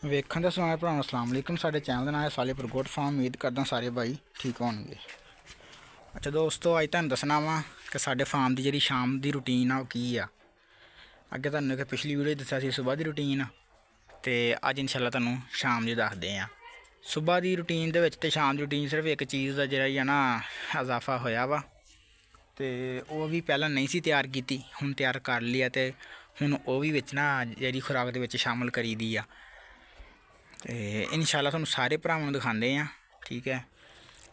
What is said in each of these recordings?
ਵੇਖਣ ਦੇ ਸਾਰੇ ਭਰਾਵਾਂ ਨੂੰ ਅਸਲਾਮ ਵਾਲੇਕੁਮ। ਸਾਡੇ ਚੈਨਲ ਦਾ ਨਾਮ ਹੈ ਸਾਲੇਪੁਰ ਗੋਟ ਫਾਰਮ। ਉਮੀਦ ਕਰਦਾ ਸਾਰੇ ਭਾਈ ਠੀਕ ਹੋਣਗੇ। ਅੱਛਾ ਦੋਸਤੋ, ਅੱਜ ਤੁਹਾਨੂੰ ਦੱਸਣਾ ਵਾ ਕਿ ਸਾਡੇ ਫਾਰਮ ਦੀ ਜਿਹੜੀ ਸ਼ਾਮ ਦੀ ਰੂਟੀਨ ਆ ਉਹ ਕੀ ਆ। ਅੱਗੇ ਤੁਹਾਨੂੰ ਇੱਕ ਪਿਛਲੀ ਵੀਡੀਓ ਦੱਸਿਆ ਸੀ ਸੁਬਾਹ ਦੀ ਰੂਟੀਨ, ਅਤੇ ਅੱਜ ਇਨਸ਼ਾਅੱਲਾ ਤੁਹਾਨੂੰ ਸ਼ਾਮ ਦੀ ਦੱਸਦੇ ਹਾਂ। ਸੁਬਾਹ ਦੀ ਰੂਟੀਨ ਦੇ ਵਿੱਚ ਅਤੇ ਸ਼ਾਮ ਦੀ ਰੂਟੀਨ ਸਿਰਫ ਇੱਕ ਚੀਜ਼ ਦਾ ਜਿਹੜਾ ਆ ਨਾ ਇਜ਼ਾਫਾ ਹੋਇਆ ਵਾ, ਅਤੇ ਉਹ ਵੀ ਪਹਿਲਾਂ ਨਹੀਂ ਸੀ ਤਿਆਰ ਕੀਤੀ, ਹੁਣ ਤਿਆਰ ਕਰ ਲਈ ਆ, ਅਤੇ ਹੁਣ ਉਹ ਵੀ ਵਿੱਚ ਨਾ ਜਿਹੜੀ ਖੁਰਾਕ ਦੇ ਵਿੱਚ ਸ਼ਾਮਲ ਕਰੀ ਦੀ ਆ। ਅਤੇ ਇਨਸ਼ਾਅੱਲਾ ਤੁਹਾਨੂੰ ਸਾਰੇ ਭਰਾਵਾਂ ਨੂੰ ਦਿਖਾਉਂਦੇ ਹਾਂ, ਠੀਕ ਹੈ।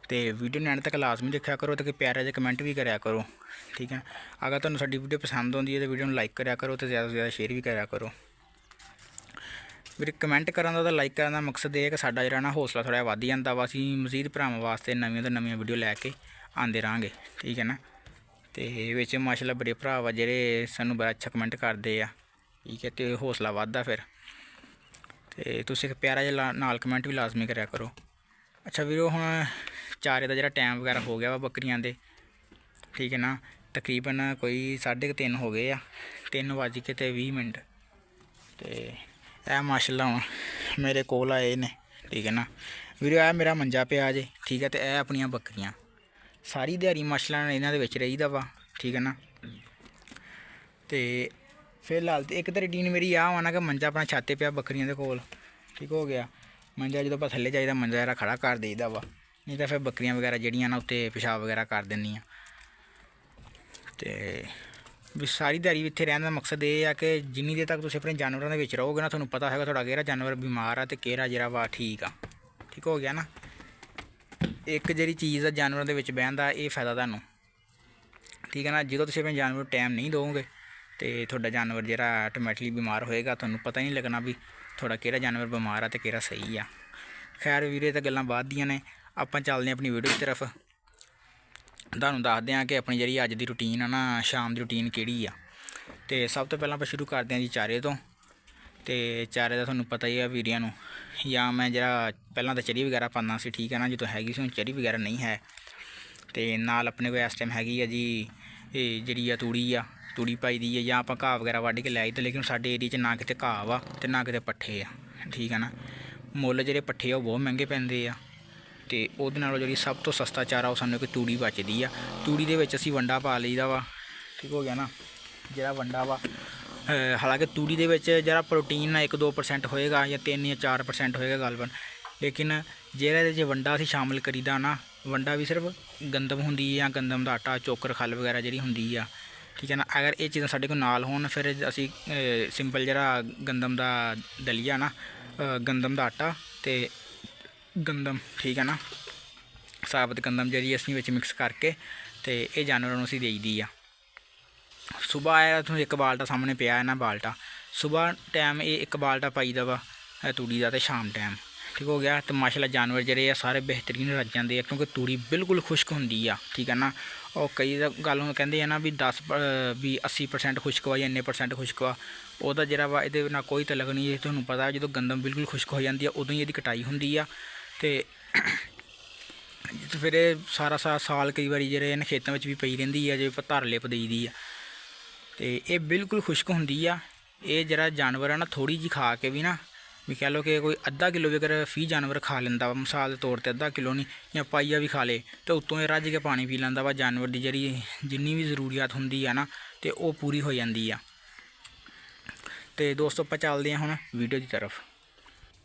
ਅਤੇ ਵੀਡੀਓ ਨੂੰ ਐਂਡ ਤੱਕ ਲਾਜ਼ਮੀ ਦੇਖਿਆ ਕਰੋ ਅਤੇ ਪਿਆਰਾ ਜਿਹਾ ਕਮੈਂਟ ਵੀ ਕਰਿਆ ਕਰੋ, ਠੀਕ ਹੈ। ਅਗਰ ਤੁਹਾਨੂੰ ਸਾਡੀ ਵੀਡੀਓ ਪਸੰਦ ਆਉਂਦੀ ਹੈ ਤਾਂ ਵੀਡੀਓ ਨੂੰ ਲਾਈਕ ਕਰਿਆ ਕਰੋ ਅਤੇ ਜ਼ਿਆਦਾ ਤੋਂ ਜ਼ਿਆਦਾ ਸ਼ੇਅਰ ਵੀ ਕਰਿਆ ਕਰੋ। ਵੀਰੇ ਕਮੈਂਟ ਕਰਨ ਦਾ ਤਾਂ ਲਾਈਕ ਕਰਨ ਦਾ ਮਕਸਦ ਇਹ ਹੈ ਕਿ ਸਾਡਾ ਜਿਹੜਾ ਨਾ ਹੌਸਲਾ ਥੋੜ੍ਹਾ ਵੱਧ ਜਾਂਦਾ ਵਾ, ਅਸੀਂ ਮਜ਼ੀਦ ਭਰਾਵਾਂ ਵਾਸਤੇ ਨਵੀਆਂ ਤੋਂ ਨਵੀਆਂ ਵੀਡੀਓ ਲੈ ਕੇ ਆਉਂਦੇ ਰਹਾਂਗੇ, ਠੀਕ ਹੈ ਨਾ। ਅਤੇ ਵਿੱਚ ਮਾਸ਼ਾਅੱਲਾ ਬੜੇ ਭਰਾ ਵਾ ਜਿਹੜੇ ਸਾਨੂੰ ਬੜਾ ਅੱਛਾ ਕਮੈਂਟ ਕਰਦੇ ਆ, ਠੀਕ ਹੈ, ਅਤੇ ਹੌਸਲਾ ਵੱਧਦਾ ਫਿਰ। ਅਤੇ ਤੁਸੀਂ ਇੱਕ ਪਿਆਰਾ ਜਿਹਾ ਨਾਲ ਕਮੈਂਟ ਵੀ ਲਾਜ਼ਮੀ ਕਰਿਆ ਕਰੋ। ਅੱਛਾ ਵੀਰੋ, ਹੁਣ ਚਾਰੇ ਦਾ ਜਿਹੜਾ ਟਾਈਮ ਵਗੈਰਾ ਹੋ ਗਿਆ ਵਾ ਬੱਕਰੀਆਂ ਦੇ, ਠੀਕ ਹੈ ਨਾ। ਤਕਰੀਬਨ ਕੋਈ 3:30 ਹੋ ਗਏ ਆ, 3:20। ਅਤੇ ਇਹ ਮਾਸ਼ਾਅੱਲਾ ਹੁਣ ਮੇਰੇ ਕੋਲ ਆਏ ਨੇ, ਠੀਕ ਹੈ ਨਾ ਵੀਰੋ। ਇਹ ਮੇਰਾ ਮੰਜਾ ਪਿਆ ਜੇ, ਠੀਕ ਹੈ, ਅਤੇ ਇਹ ਆਪਣੀਆਂ ਬੱਕਰੀਆਂ। ਸਾਰੀ ਦਿਹਾੜੀ ਮਾਸ਼ਾਅੱਲਾ ਇਹਨਾਂ ਦੇ ਵਿੱਚ ਰਹੀਦਾ ਵਾ, ਠੀਕ ਹੈ ਨਾ। ਅਤੇ ਫਿਲਹਾਲ ਤਾਂ ਇੱਕ ਤਾਂ ਰੂਟੀਨ ਮੇਰੀ ਆਹ ਵਾ ਨਾ ਕਿ ਮੰਜਾ ਆਪਣਾ ਛੱਤ 'ਤੇ ਪਿਆ ਬੱਕਰੀਆਂ ਦੇ ਕੋਲ, ਠੀਕ ਹੋ ਗਿਆ। ਮੰਜਾ ਜਦੋਂ ਆਪਾਂ ਥੱਲੇ ਜਾਈਦਾ ਮੰਜਾ ਜਿਹੜਾ ਖੜਾ ਕਰ ਦੇਈਦਾ ਵਾ, ਨਹੀਂ ਤਾਂ ਫਿਰ ਬੱਕਰੀਆਂ ਵਗੈਰਾ ਜਿਹੜੀਆਂ ਨਾ ਉੱਤੇ ਪਿਸ਼ਾਬ ਵਗੈਰਾ ਕਰ ਦਿੰਦੀਆਂ। ਅਤੇ ਵੀ ਸਾਰੀ ਦਿਹਾੜੀ ਇੱਥੇ ਰਹਿਣ ਦਾ ਮਕਸਦ ਇਹ ਆ ਕਿ ਜਿੰਨੀ ਦੇਰ ਤੱਕ ਤੁਸੀਂ ਆਪਣੇ ਜਾਨਵਰਾਂ ਦੇ ਵਿੱਚ ਰਹੋਗੇ ਨਾ, ਤੁਹਾਨੂੰ ਪਤਾ ਹੈਗਾ ਤੁਹਾਡਾ ਕਿਹੜਾ ਜਾਨਵਰ ਬਿਮਾਰ ਆ ਅਤੇ ਕਿਹੜਾ ਜਿਹੜਾ ਵਾ ਠੀਕ ਆ, ਠੀਕ ਹੋ ਗਿਆ ਨਾ। ਇੱਕ ਜਿਹੜੀ ਚੀਜ਼ ਆ ਜਾਨਵਰਾਂ ਦੇ ਵਿੱਚ ਬਹਿਣ ਦਾ, ਇਹ ਫਾਇਦਾ ਤੁਹਾਨੂੰ, ਠੀਕ ਹੈ ਨਾ। ਜਦੋਂ ਤੁਸੀਂ ਆਪਣੇ ਜਾਨਵਰ ਨੂੰ ਟਾਈਮ ਨਹੀਂ ਦਿਓਗੇ ਅਤੇ ਤੁਹਾਡਾ ਜਾਨਵਰ ਜਿਹੜਾ ਆਟੋਮੈਟਿਕਲੀ ਬਿਮਾਰ ਹੋਏਗਾ, ਤੁਹਾਨੂੰ ਪਤਾ ਹੀ ਨਹੀਂ ਲੱਗਣਾ ਵੀ ਤੁਹਾਡਾ ਕਿਹੜਾ ਜਾਨਵਰ ਬਿਮਾਰ ਆ ਅਤੇ ਕਿਹੜਾ ਸਹੀ ਆ। ਖੈਰ ਵੀਰੇ, ਤਾਂ ਗੱਲਾਂ ਬਾਅਦ ਦੀਆਂ ਨੇ, ਆਪਾਂ ਚੱਲਦੇ ਹਾਂ ਆਪਣੀ ਵੀਡੀਓ ਦੀ ਤਰਫ। ਤੁਹਾਨੂੰ ਦੱਸਦੇ ਹਾਂ ਕਿ ਆਪਣੀ ਜਿਹੜੀ ਅੱਜ ਦੀ ਰੂਟੀਨ ਆ ਨਾ, ਸ਼ਾਮ ਦੀ ਰੂਟੀਨ ਕਿਹੜੀ ਆ। ਅਤੇ ਸਭ ਤੋਂ ਪਹਿਲਾਂ ਆਪਾਂ ਸ਼ੁਰੂ ਕਰਦੇ ਹਾਂ ਜੀ ਚਾਰੇ ਤੋਂ। ਅਤੇ ਚਾਰੇ ਦਾ ਤੁਹਾਨੂੰ ਪਤਾ ਹੀ ਆ ਵੀਰਿਆਂ ਨੂੰ, ਜਾਂ ਮੈਂ ਜਿਹੜਾ ਪਹਿਲਾਂ ਤਾਂ ਚਰੀ ਵਗੈਰਾ ਪਾਉਂਦਾ ਸੀ, ਠੀਕ ਹੈ ਨਾ, ਜਦੋਂ ਹੈਗੀ ਸੀ, ਹੁਣ ਚਰੀ ਵਗੈਰਾ ਨਹੀਂ ਹੈ। ਅਤੇ ਨਾਲ ਆਪਣੇ ਕੋਲ ਇਸ ਟਾਈਮ ਹੈਗੀ ਆ ਜੀ ਇਹ ਜਿਹੜੀ ਆ ਤੂੜੀ ਪਾਈ ਦੀ ਹੈ, ਜਾਂ ਆਪਾਂ ਘਾਹ ਵਗੈਰਾ ਵੱਢ ਕੇ ਲੈ ਆਈ। ਤਾਂ ਲੇਕਿਨ ਸਾਡੇ ਏਰੀਏ 'ਚ ਨਾ ਕਿਤੇ ਘਾਹ ਵਾ ਅਤੇ ਨਾ ਕਿਤੇ ਪੱਠੇ ਆ, ਠੀਕ ਹੈ ਨਾ। ਮੁੱਲ ਜਿਹੜੇ ਪੱਠੇ ਆ ਉਹ ਬਹੁਤ ਮਹਿੰਗੇ ਪੈਂਦੇ ਆ, ਅਤੇ ਉਹਦੇ ਨਾਲੋਂ ਜਿਹੜੀ ਸਭ ਤੋਂ ਸਸਤਾ ਚਾਰਾ ਉਹ ਸਾਨੂੰ ਇੱਕ ਤੂੜੀ ਬਚਦੀ ਆ। ਤੂੜੀ ਦੇ ਵਿੱਚ ਅਸੀਂ ਵੰਡਾ ਪਾ ਲਈਦਾ ਵਾ, ਠੀਕ ਹੋ ਗਿਆ ਨਾ। ਜਿਹੜਾ ਵੰਡਾ ਵਾ, ਹਾਲਾਂਕਿ ਤੂੜੀ ਦੇ ਵਿੱਚ ਜਿਹੜਾ ਪ੍ਰੋਟੀਨ ਆ 1-2% ਹੋਏਗਾ, ਜਾਂ 3 ਜਾਂ 4% ਹੋਏਗਾ ਗਾਲਬਨ। ਲੇਕਿਨ ਜਿਹੜਾ ਇਹਦੇ 'ਚ ਵੰਡਾ ਅਸੀਂ ਸ਼ਾਮਿਲ ਕਰੀਦਾ ਨਾ, ਵੰਡਾ ਵੀ ਸਿਰਫ ਗੰਦਮ ਹੁੰਦੀ ਹੈ, ਜਾਂ ਗੰਦਮ ਦਾ ਆਟਾ, ਚੋਕਰ, ਖੱਲ ਵਗੈਰਾ ਜਿਹੜੀ ਹੁੰਦੀ ਆ, ਠੀਕ ਹੈ ਨਾ। ਅਗਰ ਇਹ ਚੀਜ਼ਾਂ ਸਾਡੇ ਕੋਲ ਨਾਲ ਹੋਣ, ਫਿਰ ਅਸੀਂ ਸਿੰਪਲ ਜਿਹੜਾ ਗੰਦਮ ਦਾ ਦਲੀਆ ਨਾ, ਗੰਦਮ ਦਾ ਆਟਾ ਅਤੇ ਗੰਦਮ, ਠੀਕ ਹੈ ਨਾ, ਸਾਬਤ ਗੰਦਮ ਜਿਹੜੀ ਅਸੀਂ ਵਿੱਚ ਮਿਕਸ ਕਰਕੇ ਅਤੇ ਇਹ ਜਾਨਵਰਾਂ ਨੂੰ ਅਸੀਂ ਦੇਈਦੀ ਆ। ਸੁਬਾਹ ਆਇਆ ਤੁਹਾਨੂੰ ਇੱਕ ਬਾਲਟਾ ਸਾਹਮਣੇ ਪਿਆ ਹੈ ਨਾ, ਬਾਲਟਾ ਸੁਬਾਹ ਟਾਈਮ ਇਹ ਇੱਕ ਬਾਲਟਾ ਪਾਈਦਾ ਵਾ ਤੂੜੀ ਦਾ, ਅਤੇ ਸ਼ਾਮ ਟਾਈਮ, ਠੀਕ ਹੋ ਗਿਆ। ਅਤੇ ਮਾਸ਼ਾਅੱਲਾ ਜਾਨਵਰ ਜਿਹੜੇ ਆ ਸਾਰੇ ਬਿਹਤਰੀਨ ਰੱਜ ਜਾਂਦੇ ਆ, ਕਿਉਂਕਿ ਤੂੜੀ ਬਿਲਕੁਲ ਖੁਸ਼ਕ ਹੁੰਦੀ ਆ, ਠੀਕ ਹੈ ਨਾ। ਉਹ ਕਈ ਗੱਲ ਨੂੰ ਕਹਿੰਦੇ ਆ ਨਾ ਵੀ 80% ਖੁਸ਼ਕ ਵਾ ਜਾਂ ਇੰਨੇ % ਖੁਸ਼ਕ ਵਾ, ਉਹਦਾ ਜਿਹੜਾ ਵਾ ਇਹਦੇ ਨਾਲ ਕੋਈ ਤਲਕ ਨਹੀਂ। ਇਹ ਤੁਹਾਨੂੰ ਪਤਾ ਜਦੋਂ ਗੰਦਮ ਬਿਲਕੁਲ ਖੁਸ਼ਕ ਹੋ ਜਾਂਦੀ ਆ, ਉਦੋਂ ਹੀ ਇਹਦੀ ਕਟਾਈ ਹੁੰਦੀ ਆ। ਅਤੇ ਫਿਰ ਇਹ ਸਾਰਾ ਸਾਲ ਕਈ ਵਾਰੀ ਜਿਹੜੇ ਇਹਨਾਂ ਖੇਤਾਂ ਵਿੱਚ ਵੀ ਪਈ ਰਹਿੰਦੀ ਆ, ਜੇ ਆਪਾਂ ਧਰ ਲਿਪ ਦੇਈ ਦੀ ਆ, ਅਤੇ ਇਹ ਬਿਲਕੁਲ ਖੁਸ਼ਕ ਹੁੰਦੀ ਆ। ਇਹ ਜਿਹੜਾ ਜਾਨਵਰ ਆ ਨਾ, ਥੋੜ੍ਹੀ ਜਿਹੀ ਖਾ ਕੇ ਵੀ ਨਾ, ਵੀ ਕਹਿ ਲਓ ਕਿ ਕੋਈ ਅੱਧਾ ਕਿੱਲੋ ਵੀ ਅਗਰ 20 ਜਾਨਵਰ ਖਾ ਲੈਂਦਾ ਵਾ, ਮਿਸਾਲ ਦੇ ਤੌਰ 'ਤੇ ਅੱਧਾ ਕਿੱਲੋ ਨਹੀਂ ਜਾਂ ਪਾਈਆ ਵੀ ਖਾ ਲੇ, ਅਤੇ ਉੱਤੋਂ ਇਹ ਰੱਜ ਕੇ ਪਾਣੀ ਪੀ ਲੈਂਦਾ ਵਾ। ਜਾਨਵਰ ਦੀ ਜਿਹੜੀ ਜਿੰਨੀ ਵੀ ਜ਼ਰੂਰੀਅਤ ਹੁੰਦੀ ਆ ਨਾ, ਅਤੇ ਉਹ ਪੂਰੀ ਹੋ ਜਾਂਦੀ ਆ। ਅਤੇ ਦੋਸਤੋ ਆਪਾਂ ਚੱਲਦੇ ਹਾਂ ਹੁਣ ਵੀਡੀਓ ਦੀ ਤਰਫ।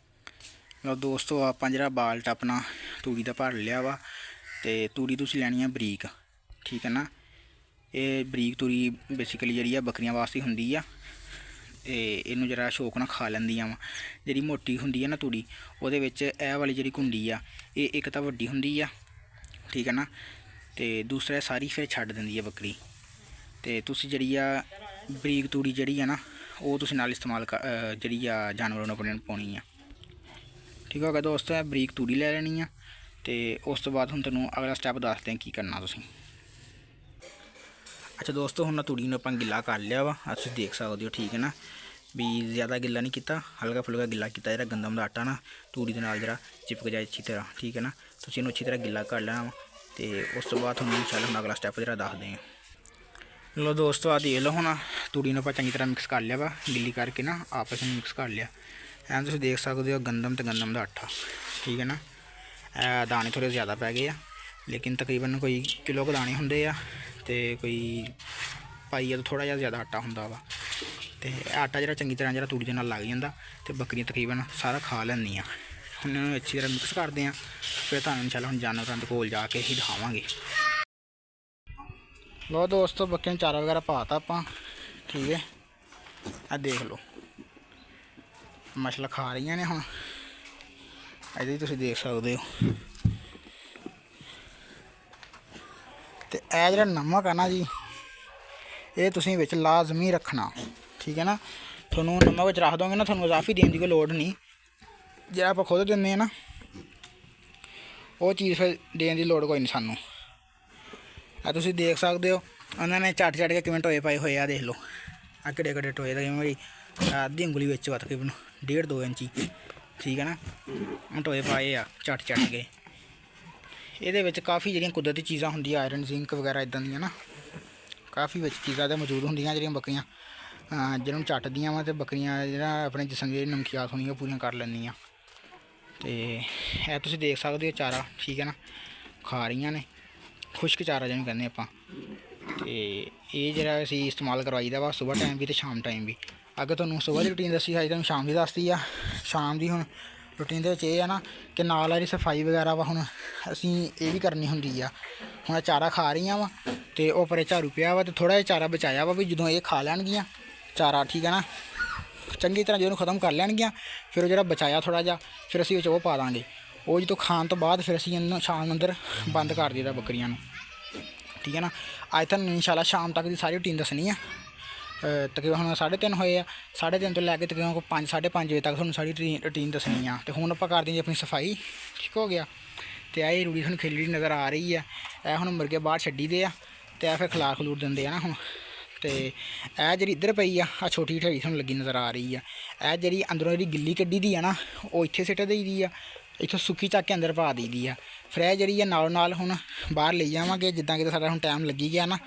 ਲਓ ਦੋਸਤੋ, ਆਪਾਂ ਜਿਹੜਾ ਬਾਲਟਾ ਆਪਣਾ ਤੂੜੀ ਦਾ ਭਰ ਲਿਆ ਵਾ, ਅਤੇ ਤੂੜੀ ਤੁਸੀਂ ਲੈਣੀ ਆ ਬਰੀਕ, ਠੀਕ ਹੈ ਨਾ। ਇਹ ਬਰੀਕ ਤੂੜੀ ਬੇਸਿਕਲੀ ਜਿਹੜੀ ਆ ਬੱਕਰੀਆਂ ਵਾਸਤੇ ਹੁੰਦੀ ਆ, ਅਤੇ ਇਹਨੂੰ ਜਿਹੜਾ ਸ਼ੌਕ ਨਾਲ ਖਾ ਲੈਂਦੀਆਂ ਵਾ। ਜਿਹੜੀ ਮੋਟੀ ਹੁੰਦੀ ਹੈ ਨਾ ਤੂੜੀ, ਉਹਦੇ ਵਿੱਚ ਇਹ ਵਾਲੀ ਜਿਹੜੀ ਕੁੰਡੀ ਆ, ਇਹ ਇੱਕ ਤਾਂ ਵੱਡੀ ਹੁੰਦੀ ਆ, ਠੀਕ ਹੈ ਨਾ, ਅਤੇ ਦੂਸਰਾ ਸਾਰੀ ਫਿਰ ਛੱਡ ਦਿੰਦੀ ਆ ਬੱਕਰੀ। ਅਤੇ ਤੁਸੀਂ ਜਿਹੜੀ ਆ ਬਰੀਕ ਤੂੜੀ ਜਿਹੜੀ ਆ ਨਾ, ਉਹ ਤੁਸੀਂ ਨਾਲ ਇਸਤੇਮਾਲ ਜਿਹੜੀ ਆ ਜਾਨਵਰਾਂ ਨੂੰ ਆਪਣੇ ਨੂੰ ਪਾਉਣੀ ਆ, ਠੀਕ ਹੋ ਗਿਆ ਦੋਸਤੋ। ਇਹ ਬਰੀਕ ਤੂੜੀ ਲੈ ਲੈਣੀ ਆ, ਅਤੇ ਉਸ ਤੋਂ ਬਾਅਦ ਹੁਣ ਤੁਹਾਨੂੰ ਅਗਲਾ ਸਟੈਪ ਦੱਸਦੇ ਹਾਂ ਕੀ ਕਰਨਾ ਤੁਸੀਂ। ਅੱਛਾ ਦੋਸਤੋ, ਹੁਣ ਤੂੜੀ ਨੂੰ ਆਪਾਂ ਗਿੱਲਾ ਕਰ ਲਿਆ ਵਾ, ਤੁਸੀਂ ਦੇਖ ਸਕਦੇ ਹੋ, ਠੀਕ ਹੈ ਨਾ। ਵੀ ਜ਼ਿਆਦਾ ਗਿੱਲਾ ਨਹੀਂ ਕੀਤਾ, ਹਲਕਾ ਫੁਲਕਾ ਗਿੱਲਾ ਕੀਤਾ। ਜਿਹੜਾ ਗੰਦਮ ਦਾ ਆਟਾ ਨਾ ਤੂੜੀ ਦੇ ਨਾਲ ਜਿਹੜਾ ਚਿਪਕ ਜਾਏ ਅੱਛੀ ਤਰ੍ਹਾਂ, ਠੀਕ ਹੈ ਨਾ। ਤੁਸੀਂ ਇਹਨੂੰ ਅੱਛੀ ਤਰ੍ਹਾਂ ਗਿੱਲਾ ਕਰ ਲੈਣਾ ਵਾ, ਅਤੇ ਉਸ ਤੋਂ ਬਾਅਦ ਤੁਹਾਨੂੰ ਇਨਸ਼ਾਅੱਲਾ ਅਗਲਾ ਸਟੈਪ ਜਿਹੜਾ ਦੱਸਦੇ ਹਾਂ। ਲਓ ਦੋਸਤੋ, ਆਹ ਦੇਖ ਲਓ, ਹੁਣ ਤੂੜੀ ਨੂੰ ਆਪਾਂ ਚੰਗੀ ਤਰ੍ਹਾਂ ਮਿਕਸ ਕਰ ਲਿਆ ਵਾ, ਗਿੱਲੀ ਕਰਕੇ ਨਾ ਆਪਸ ਵਿੱਚ ਮਿਕਸ ਕਰ ਲਿਆ। ਐਂ ਤੁਸੀਂ ਦੇਖ ਸਕਦੇ ਹੋ ਗੰਦਮ ਤੇ ਗੰਦਮ ਦਾ ਆਟਾ, ਠੀਕ ਹੈ ਨਾ। ਦਾਣੇ ਥੋੜ੍ਹੇ ਜ਼ਿਆਦਾ ਪੈ ਗਏ ਆ, ਲੇਕਿਨ ਤਕਰੀਬਨ ਕੋਈ ਕਿਲੋ ਕੁ ਦਾਣੇ ਹੁੰਦੇ ਆ ਅਤੇ ਕੋਈ ਪਾਈਆ ਤੋਂ ਥੋੜ੍ਹਾ ਜਿਹਾ ਜ਼ਿਆਦਾ ਆਟਾ ਹੁੰਦਾ ਵਾ। ਅਤੇ ਆਟਾ ਜਿਹੜਾ ਚੰਗੀ ਤਰ੍ਹਾਂ ਜਿਹੜਾ ਤੂੜੀ ਦੇ ਨਾਲ ਲੱਗ ਜਾਂਦਾ ਅਤੇ ਬੱਕਰੀਆਂ ਤਕਰੀਬਨ ਸਾਰਾ ਖਾ ਲੈਂਦੀਆਂ। ਹੁਣ ਇਹਨਾਂ ਨੂੰ ਅੱਛੀ ਤਰ੍ਹਾਂ ਮਿਕਸ ਕਰਦੇ ਹਾਂ, ਫਿਰ ਤੁਹਾਨੂੰ ਇਨਸ਼ਾਅੱਲਾ ਹੁਣ ਜਾਨਵਰਾਂ ਦੇ ਕੋਲ ਜਾ ਕੇ ਹੀ ਦਿਖਾਵਾਂਗੇ। ਲੋ ਦੋਸਤੋ, ਬੱਕਰੀਆਂ ਨੂੰ ਚਾਰਾ ਵਗੈਰਾ ਪਾ ਤਾ ਆਪਾਂ, ਠੀਕ ਹੈ। ਆ ਦੇਖ ਲਓ ਮਸ਼ਲਾ ਖਾ ਰਹੀਆਂ ਨੇ ਹੁਣ, ਇਹਦੇ ਵੀ ਤੁਸੀਂ ਦੇਖ ਸਕਦੇ ਹੋ। ਅਤੇ ਇਹ ਜਿਹੜਾ ਨਮਕ ਆ ਨਾ ਜੀ, ਇਹ ਤੁਸੀਂ ਵਿੱਚ ਲਾਜ਼ਮੀ ਰੱਖਣਾ, ਠੀਕ ਹੈ ਨਾ। ਤੁਹਾਨੂੰ ਨਮਕ ਵਿੱਚ ਰੱਖ ਦੋਗੇ ਨਾ, ਤੁਹਾਨੂੰ ਇਜ਼ਾਫੀ ਦੇਣ ਦੀ ਕੋਈ ਲੋੜ ਨਹੀਂ। ਜਿਹੜਾ ਆਪਾਂ ਖੁਦ ਦਿੰਦੇ ਹਾਂ ਨਾ, ਉਹ ਚੀਜ਼ ਫਿਰ ਦੇਣ ਦੀ ਲੋੜ ਕੋਈ ਨਹੀਂ ਸਾਨੂੰ। ਆ ਤੁਸੀਂ ਦੇਖ ਸਕਦੇ ਹੋ ਉਹਨਾਂ ਨੇ ਝੱਟ ਕੇ ਕਿਵੇਂ ਟੋਏ ਪਾਏ ਹੋਏ ਆ, ਦੇਖ ਲਓ ਆ ਕਿੱਡੇ ਕਿੱਡੇ ਟੋਏ ਦਾ, ਕਿਵੇਂ ਮੇਰੀ ਅੱਧੀ ਉਂਗਲੀ ਵਿੱਚ ਵਾ ਤਕਰੀਬਨ 1.5-2 ਇੰਚੀ, ਠੀਕ ਹੈ ਨਾ। ਟੋਏ ਪਾਏ ਆ ਝੱਟ ਕੇ। ਇਹਦੇ ਵਿੱਚ ਕਾਫੀ ਜਿਹੜੀਆਂ ਕੁਦਰਤੀ ਚੀਜ਼ਾਂ ਹੁੰਦੀਆਂ, ਆਇਰਨ ਜ਼ਿੰਕ ਵਗੈਰਾ ਇੱਦਾਂ ਦੀਆਂ ਨਾ, ਕਾਫੀ ਵਿੱਚ ਚੀਜ਼ਾਂ ਤਾਂ ਮੌਜੂਦ ਹੁੰਦੀਆਂ ਜਿਹੜੀਆਂ ਬੱਕਰੀਆਂ ਜਿਹਨਾਂ ਨੂੰ ਚੱਟਦੀਆਂ ਵਾ, ਅਤੇ ਬੱਕਰੀਆਂ ਜਿਹੜਾ ਆਪਣੇ ਜਿਸਮ ਦੀ ਨਮਕੀਆਤ ਹੁੰਦੀਆਂ ਉਹ ਪੂਰੀਆਂ ਕਰ ਲੈਂਦੀਆਂ। ਅਤੇ ਇਹ ਤੁਸੀਂ ਦੇਖ ਸਕਦੇ ਹੋ ਚਾਰਾ, ਠੀਕ ਹੈ ਨਾ, ਖਾ ਰਹੀਆਂ ਨੇ। ਖੁਸ਼ਕ ਚਾਰਾ ਜਿਹਨੂੰ ਕਹਿੰਦੇ ਆਪਾਂ। ਅਤੇ ਇਹ ਜਿਹੜਾ ਅਸੀਂ ਇਸਤੇਮਾਲ ਕਰਵਾਈ ਦਾ ਵਾ ਸੁਬਾਹ ਟਾਈਮ ਵੀ ਅਤੇ ਸ਼ਾਮ ਟਾਈਮ ਵੀ। ਅਗਰ ਤੁਹਾਨੂੰ ਸੁਬਾਹ ਦੀ ਰੂਟੀਨ ਦੱਸੀ, ਅੱਜ ਤੁਹਾਨੂੰ ਸ਼ਾਮ ਦੀ ਦੱਸਦੀ ਆ। ਸ਼ਾਮ ਦੀ ਹੁਣ ਰੂਟੀਨ ਦੇ ਵਿੱਚ ਇਹ ਆ ਨਾ ਕਿ ਨਾਲ ਇਹਦੀ ਸਫਾਈ ਵਗੈਰਾ ਵਾ ਹੁਣ ਅਸੀਂ ਇਹ ਵੀ ਕਰਨੀ ਹੁੰਦੀ ਆ। ਹੁਣ ਚਾਰਾ ਖਾ ਰਹੀਆਂ ਵਾ ਅਤੇ ਉਹ ਪਰੇ ਝਾੜੂ ਪਿਆ ਵਾ, ਅਤੇ ਥੋੜ੍ਹਾ ਜਿਹਾ ਚਾਰਾ ਬਚਾਇਆ ਵਾ ਵੀ ਜਦੋਂ ਇਹ ਖਾ ਲੈਣਗੀਆਂ ਚਾਰਾ, ਠੀਕ ਹੈ ਨਾ, ਚੰਗੀ ਤਰ੍ਹਾਂ ਜਦੋਂ ਖ਼ਤਮ ਕਰ ਲੈਣਗੀਆਂ, ਫਿਰ ਉਹ ਜਿਹੜਾ ਬਚਾਇਆ ਥੋੜ੍ਹਾ ਜਿਹਾ ਫਿਰ ਅਸੀਂ ਵਿੱਚ ਉਹ ਪਾ ਦਾਂਗੇ। ਉਹ ਜਦੋਂ ਖਾਣ ਤੋਂ ਬਾਅਦ ਫਿਰ ਅਸੀਂ ਇਹਨੂੰ ਸ਼ਾਮ ਨੂੰ ਅੰਦਰ ਬੰਦ ਕਰ ਦਈਦਾ ਬੱਕਰੀਆਂ ਨੂੰ, ਠੀਕ ਹੈ ਨਾ। ਅੱਜ ਤੁਹਾਨੂੰ ਇਨਸ਼ਾਅੱਲਾ ਸ਼ਾਮ ਤੱਕ ਦੀ ਸਾਰੀ ਰੂਟੀਨ ਦੱਸਣੀ ਆ। ਤਕਰੀਬਨ ਹੁਣ 3:30 ਹੋਏ ਆ, 3:30 ਤੋਂ ਲੈ ਕੇ ਤਕਰੀਬਨ 5-5:30 ਵਜੇ ਤੱਕ ਤੁਹਾਨੂੰ ਸਾਰੀ ਰੂਟੀਨ ਦੱਸਣੀ ਆ। ਅਤੇ ਹੁਣ ਆਪਾਂ ਕਰਦੇ ਜੀ ਆਪਣੀ ਸਫਾਈ, ਠੀਕ ਹੋ ਗਿਆ। ਅਤੇ ਇਹ ਰੂੜੀ ਤੁਹਾਨੂੰ ਖਿਲਰੀ ਨਜ਼ਰ ਆ ਰਹੀ ਆ। ਇਹ ਹੁਣ ਮੁਰਗੇ ਬਾਹਰ ਛੱਡੀ ਦੇ ਆ, ਅਤੇ ਇਹ ਫਿਰ ਖਲੂਰ ਦਿੰਦੇ ਆ ਨਾ ਹੁਣ। ਅਤੇ ਇਹ ਜਿਹੜੀ ਇੱਧਰ ਪਈ ਆ, ਆਹ ਛੋਟੀ ਢੇਰੀ ਤੁਹਾਨੂੰ ਲੱਗੀ ਨਜ਼ਰ ਆ ਰਹੀ ਆ। ਇਹ ਜਿਹੜੀ ਅੰਦਰੋਂ ਜਿਹੜੀ ਗਿੱਲੀ ਕੱਢੀ ਦੀ ਆ ਨਾ, ਉਹ ਇੱਥੇ ਸਿੱਟ ਦਈ ਦੀ ਆ, ਇੱਥੋਂ ਸੁੱਕੀ ਚੱਕ ਕੇ ਅੰਦਰ ਪਾ ਦਈ ਦੀ ਆ। ਫਿਰ ਇਹ ਜਿਹੜੀ ਆ ਨਾਲ ਹੁਣ ਬਾਹਰ ਲਈ ਜਾਵਾਂਗੇ, ਜਿੱਦਾਂ ਕਿ ਸਾਡਾ ਹੁਣ ਟਾਈਮ ਲੱਗੀ ਗਿਆ ਨਾ।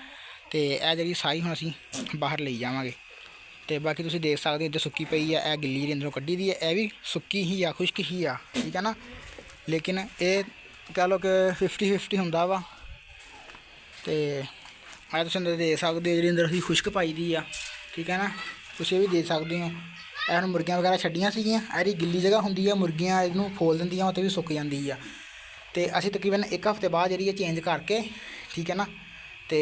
ਅਤੇ ਇਹ ਜਿਹੜੀ ਸਾਰੀ ਹੁਣ ਅਸੀਂ ਬਾਹਰ ਲਈ ਜਾਵਾਂਗੇ। ਅਤੇ ਬਾਕੀ ਤੁਸੀਂ ਦੇਖ ਸਕਦੇ ਹੋ ਇੱਧਰ ਸੁੱਕੀ ਪਈ ਆ, ਇਹ ਗਿੱਲੀ ਜਿਹੜੀ ਅੰਦਰੋਂ ਕੱਢੀ ਦੀ ਹੈ, ਇਹ ਵੀ ਸੁੱਕੀ ਹੀ ਆ, ਖੁਸ਼ਕ ਹੀ ਆ, ਠੀਕ ਹੈ ਨਾ। ਲੇਕਿਨ ਇਹ ਕਹਿ ਲਓ ਕਿ 50-50 ਹੁੰਦਾ ਵਾ। ਅਤੇ ਇਹ ਤੁਸੀਂ ਅੰਦਰ ਦੇਖ ਸਕਦੇ ਹੋ ਜਿਹੜੀ ਅੰਦਰ ਅਸੀਂ ਖੁਸ਼ਕ ਪਾਈ ਦੀ ਆ, ਠੀਕ ਹੈ ਨਾ। ਤੁਸੀਂ ਇਹ ਵੀ ਦੇਖ ਸਕਦੇ ਹੋ। ਇਹ ਹੁਣ ਮੁਰਗੀਆਂ ਵਗੈਰਾ ਛੱਡੀਆਂ ਸੀਗੀਆਂ, ਇਹਦੀ ਗਿੱਲੀ ਜਗ੍ਹਾ ਹੁੰਦੀ ਆ, ਮੁਰਗੀਆਂ ਇਹਨੂੰ ਖੋਲ ਦਿੰਦੀਆਂ, ਉੱਥੇ ਵੀ ਸੁੱਕ ਜਾਂਦੀ ਆ। ਅਤੇ ਅਸੀਂ ਤਕਰੀਬਨ 1 ਹਫ਼ਤੇ ਬਾਅਦ ਜਿਹੜੀ ਇਹ ਚੇਂਜ ਕਰਕੇ, ਠੀਕ ਹੈ ਨਾ, ਅਤੇ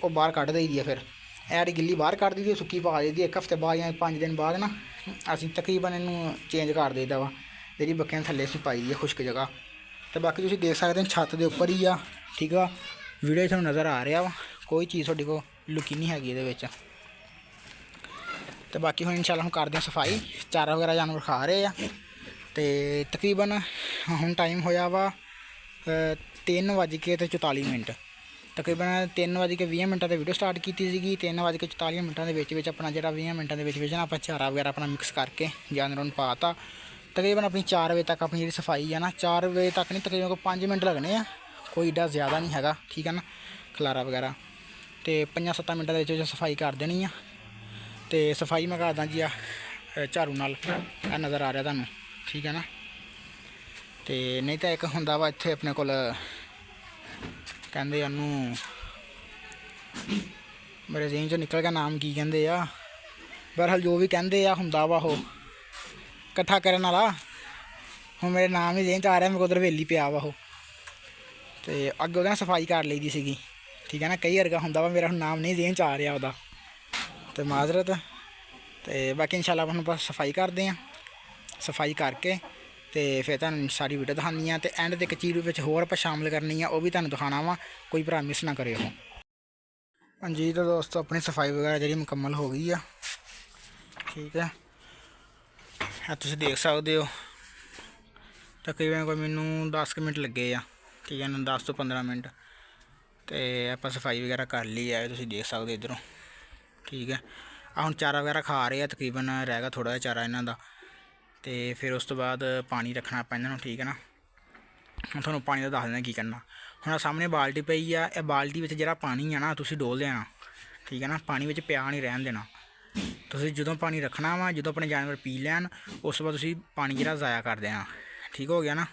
ਉਹ ਬਾਹਰ ਕੱਢ ਦਈ ਦੀ ਆ। ਫਿਰ ਇਹ ਗਿੱਲੀ ਬਾਹਰ ਕੱਢ ਦਈ ਦੀ, ਸੁੱਕੀ ਪਾ ਦਈ ਦੀ। 1 ਹਫ਼ਤੇ ਬਾਅਦ ਜਾਂ 5 ਦਿਨ ਬਾਅਦ ਨਾ ਅਸੀਂ ਤਕਰੀਬਨ ਇਹਨੂੰ ਚੇਂਜ ਕਰ ਦਈਦਾ ਵਾ, ਜਿਹੜੀ ਬੱਕਰੀਆਂ ਥੱਲੇ ਅਸੀਂ ਪਾਈ ਦੀ ਆ ਖੁਸ਼ਕ ਜਗ੍ਹਾ। ਅਤੇ ਬਾਕੀ ਤੁਸੀਂ ਦੇਖ ਸਕਦੇ ਹੋ ਛੱਤ ਦੇ ਉੱਪਰ ਹੀ ਆ, ਠੀਕ ਆ। ਵੀਡੀਓ ਤੁਹਾਨੂੰ ਨਜ਼ਰ ਆ ਰਿਹਾ ਵਾ, ਕੋਈ ਚੀਜ਼ ਤੁਹਾਡੇ ਕੋਲ ਲੁਕੀ ਨਹੀਂ ਹੈਗੀ ਇਹਦੇ ਵਿੱਚ। ਅਤੇ ਬਾਕੀ ਹੁਣ ਇਨਸ਼ਾਅੱਲਾ ਹੁਣ ਕਰਦੇ ਹਾਂ ਸਫਾਈ। ਚਾਰਾ ਵਗੈਰਾ ਜਾਨਵਰ ਖਾ ਰਹੇ ਆ। ਅਤੇ ਤਕਰੀਬਨ ਹੁਣ ਟਾਈਮ ਹੋਇਆ ਵਾ 3:44। ਤਕਰੀਬਨ 3:20 'ਤੇ ਵੀਡੀਓ ਸਟਾਰਟ ਕੀਤੀ ਸੀਗੀ। 3:44 ਦੇ ਵਿੱਚ ਆਪਣਾ ਜਿਹੜਾ 20 ਮਿੰਟਾਂ ਦੇ ਵਿੱਚ ਨਾ ਆਪਾਂ ਚਾਰਾ ਵਗੈਰਾ ਆਪਣਾ ਮਿਕਸ ਕਰਕੇ ਜਾਨਵਰਾਂ ਨੂੰ ਪਾ ਤਾ। ਤਕਰੀਬਨ ਆਪਣੀ 4 ਵਜੇ ਤੱਕ ਆਪਣੀ ਜਿਹੜੀ ਸਫਾਈ ਆ ਨਾ, 4 ਵਜੇ ਤੱਕ ਨਹੀਂ, ਤਕਰੀਬਨ ਕੋਈ 5 ਮਿੰਟ ਲੱਗਣੇ ਆ, ਕੋਈ ਏਡਾ ਜ਼ਿਆਦਾ ਨਹੀਂ ਹੈਗਾ, ਠੀਕ ਹੈ ਨਾ, ਖਲਾਰਾ ਵਗੈਰਾ। ਅਤੇ 5-7 ਮਿੰਟਾਂ ਦੇ ਵਿੱਚ ਸਫਾਈ ਕਰ ਦੇਣੀ ਆ। ਅਤੇ ਸਫਾਈ ਮੈਂ ਕਰਦਾ ਜੀ ਆ ਝਾੜੂ ਨਾਲ, ਇਹ ਨਜ਼ਰ ਆ ਰਿਹਾ ਤੁਹਾਨੂੰ, ਠੀਕ ਹੈ ਨਾ। ਅਤੇ ਨਹੀਂ ਤਾਂ ਇੱਕ ਹੁੰਦਾ ਵਾ ਇੱਥੇ ਆਪਣੇ ਕੋਲ, ਕਹਿੰਦੇ ਉਹਨੂੰ, ਮੇਰੇ ਜ਼ੇਨ 'ਚੋਂ ਨਿਕਲ ਗਿਆ ਨਾਮ, ਕੀ ਕਹਿੰਦੇ ਆ, ਬਹਰਹਾਲ ਜੋ ਵੀ ਕਹਿੰਦੇ ਆ ਹੁੰਦਾ ਵਾ ਉਹ ਇਕੱਠਾ ਕਰਨ ਵਾਲਾ। ਹੁਣ ਮੇਰੇ ਨਾਮ ਹੀ ਜ਼ੇਨ 'ਚ ਆ ਰਿਹਾ, ਮੇਰੇ ਕੋਲ ਉਧਰ ਹਵੇਲੀ ਪਿਆ ਵਾ ਉਹ। ਅਤੇ ਅੱਗੇ ਉਹਦੇ ਨਾਲ ਸਫਾਈ ਕਰ ਲਈ ਦੀ ਸੀਗੀ, ਠੀਕ ਹੈ ਨਾ। ਕਈ ਵਰਗਾ ਹੁੰਦਾ ਵਾ, ਮੇਰਾ ਹੁਣ ਨਾਮ ਨਹੀਂ ਜ਼ੇਨ 'ਚ ਆ ਰਿਹਾ ਉਹਦਾ, ਅਤੇ ਮਾਜ਼ਰਤ। ਅਤੇ ਬਾਕੀ ਇਨਸ਼ਾਅੱਲਾ ਹੁਣ ਆਪਾਂ ਸਫਾਈ ਕਰਦੇ ਹਾਂ। ਸਫਾਈ ਕਰਕੇ ਅਤੇ ਫਿਰ ਤੁਹਾਨੂੰ ਸਾਰੀ ਵੀਡੀਓ ਦਿਖਾਉਂਦੀ ਹਾਂ। ਅਤੇ ਐਂਡ 'ਤੇ ਇੱਕ ਚੀਜ਼ ਵਿੱਚ ਹੋਰ ਆਪਾਂ ਸ਼ਾਮਿਲ ਕਰਨੀ ਆ, ਉਹ ਵੀ ਤੁਹਾਨੂੰ ਦਿਖਾਉਣਾ ਵਾ, ਕੋਈ ਭਰਾ ਮਿਸ ਨਾ ਕਰਿਓ। ਹਾਂਜੀ ਤਾਂ ਦੋਸਤੋ, ਆਪਣੀ ਸਫਾਈ ਵਗੈਰਾ ਜਿਹੜੀ ਮੁਕੰਮਲ ਹੋ ਗਈ ਆ, ਠੀਕ ਹੈ। ਤੁਸੀਂ ਦੇਖ ਸਕਦੇ ਹੋ ਤਕਰੀਬਨ ਕੋਈ ਮੈਨੂੰ 10 ਮਿੰਟ ਲੱਗੇ ਆ, ਠੀਕ ਹੈ ਨਾ, 10 ਤੋਂ 15 ਮਿੰਟ। ਅਤੇ ਆਪਾਂ ਸਫਾਈ ਵਗੈਰਾ ਕਰ ਲਈ ਆ, ਤੁਸੀਂ ਦੇਖ ਸਕਦੇ ਇੱਧਰੋਂ, ਠੀਕ ਹੈ। ਹੁਣ ਚਾਰਾ ਵਗੈਰਾ ਖਾ ਰਹੇ ਆ, ਤਕਰੀਬਨ ਰਹਿ ਗਿਆ ਥੋੜ੍ਹਾ ਜਿਹਾ ਚਾਰਾ ਇਹਨਾਂ ਦਾ। ਅਤੇ ਫਿਰ ਉਸ ਤੋਂ ਬਾਅਦ ਪਾਣੀ ਰੱਖਣਾ ਆਪਾਂ ਇਹਨਾਂ ਨੂੰ, ਠੀਕ ਹੈ ਨਾ। ਹੁਣ ਤੁਹਾਨੂੰ ਪਾਣੀ ਦਾ ਦੱਸ ਦਿੰਦਾ ਕੀ ਕਰਨਾ। ਹੁਣ ਸਾਹਮਣੇ ਬਾਲਟੀ ਪਈ ਆ, ਇਹ ਬਾਲਟੀ ਵਿੱਚ ਜਿਹੜਾ ਪਾਣੀ ਆ ਨਾ ਤੁਸੀਂ ਡੋਲ ਦੇਣਾ, ਠੀਕ ਹੈ ਨਾ। ਪਾਣੀ ਵਿੱਚ ਪਿਆ ਨਹੀਂ ਰਹਿਣ ਦੇਣਾ, ਤੁਸੀਂ ਜਦੋਂ ਪਾਣੀ ਰੱਖਣਾ ਵਾ, ਜਦੋਂ ਆਪਣੇ ਜਾਨਵਰ ਪੀ ਲੈਣ ਉਸ ਤੋਂ ਬਾਅਦ ਤੁਸੀਂ ਪਾਣੀ ਜਿਹੜਾ ਜ਼ਾਇਆ ਕਰ ਦੇਣਾ। ਠੀਕ ਹੋ ਗਿਆ ਨਾ।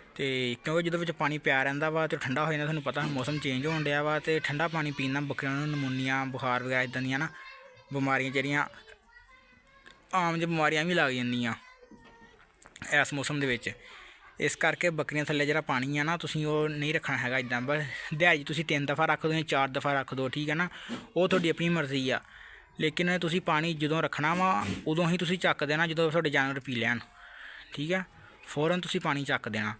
ਅਤੇ ਕਿਉਂਕਿ ਜਦੋਂ ਵਿੱਚ ਪਾਣੀ ਪਿਆ ਰਹਿੰਦਾ ਵਾ ਅਤੇ ਠੰਡਾ ਹੋ ਜਾਂਦਾ, ਤੁਹਾਨੂੰ ਪਤਾ ਮੌਸਮ ਚੇਂਜ ਹੋਣ ਡਿਆ ਵਾ, ਅਤੇ ਠੰਡਾ ਪਾਣੀ ਪੀਣ ਨਾਲ ਬੱਕਰੀਆਂ ਨੂੰ ਨਮੂਨੀਆ, ਬੁਖਾਰ ਵਗੈਰਾ ਇੱਦਾਂ ਦੀਆਂ ਨਾ ਬਿਮਾਰੀਆਂ ਜਿਹੜੀਆਂ ਆਮ ਜਿਹੀ ਬਿਮਾਰੀਆਂ ਵੀ ਲੱਗ ਜਾਂਦੀਆਂ ਇਸ ਮੌਸਮ ਦੇ ਵਿੱਚ। ਇਸ ਕਰਕੇ ਬੱਕਰੀਆਂ ਥੱਲੇ ਜਿਹੜਾ ਪਾਣੀ ਆ ਨਾ ਤੁਸੀਂ ਉਹ ਨਹੀਂ ਰੱਖਣਾ ਹੈਗਾ ਇੱਦਾਂ। ਬਸ ਦਿਹਾੜੀ ਤੁਸੀਂ 3 ਦਫਾ ਰੱਖ ਦਿਓ ਜਾਂ 4 ਦਫਾ ਰੱਖ ਦਿਓ, ਠੀਕ ਹੈ ਨਾ, ਉਹ ਤੁਹਾਡੀ ਆਪਣੀ ਮਰਜ਼ੀ ਆ। ਲੇਕਿਨ ਤੁਸੀਂ ਪਾਣੀ ਜਦੋਂ ਰੱਖਣਾ ਵਾ ਉਦੋਂ ਹੀ ਤੁਸੀਂ ਚੱਕ ਦੇਣਾ ਜਦੋਂ ਤੁਹਾਡੇ ਜਾਨਵਰ ਪੀ ਲੈਣ। ਠੀਕ ਹੈ, ਫ਼ੌਰਨ ਤੁਸੀਂ ਪਾਣੀ ਚੱਕ ਦੇਣਾ।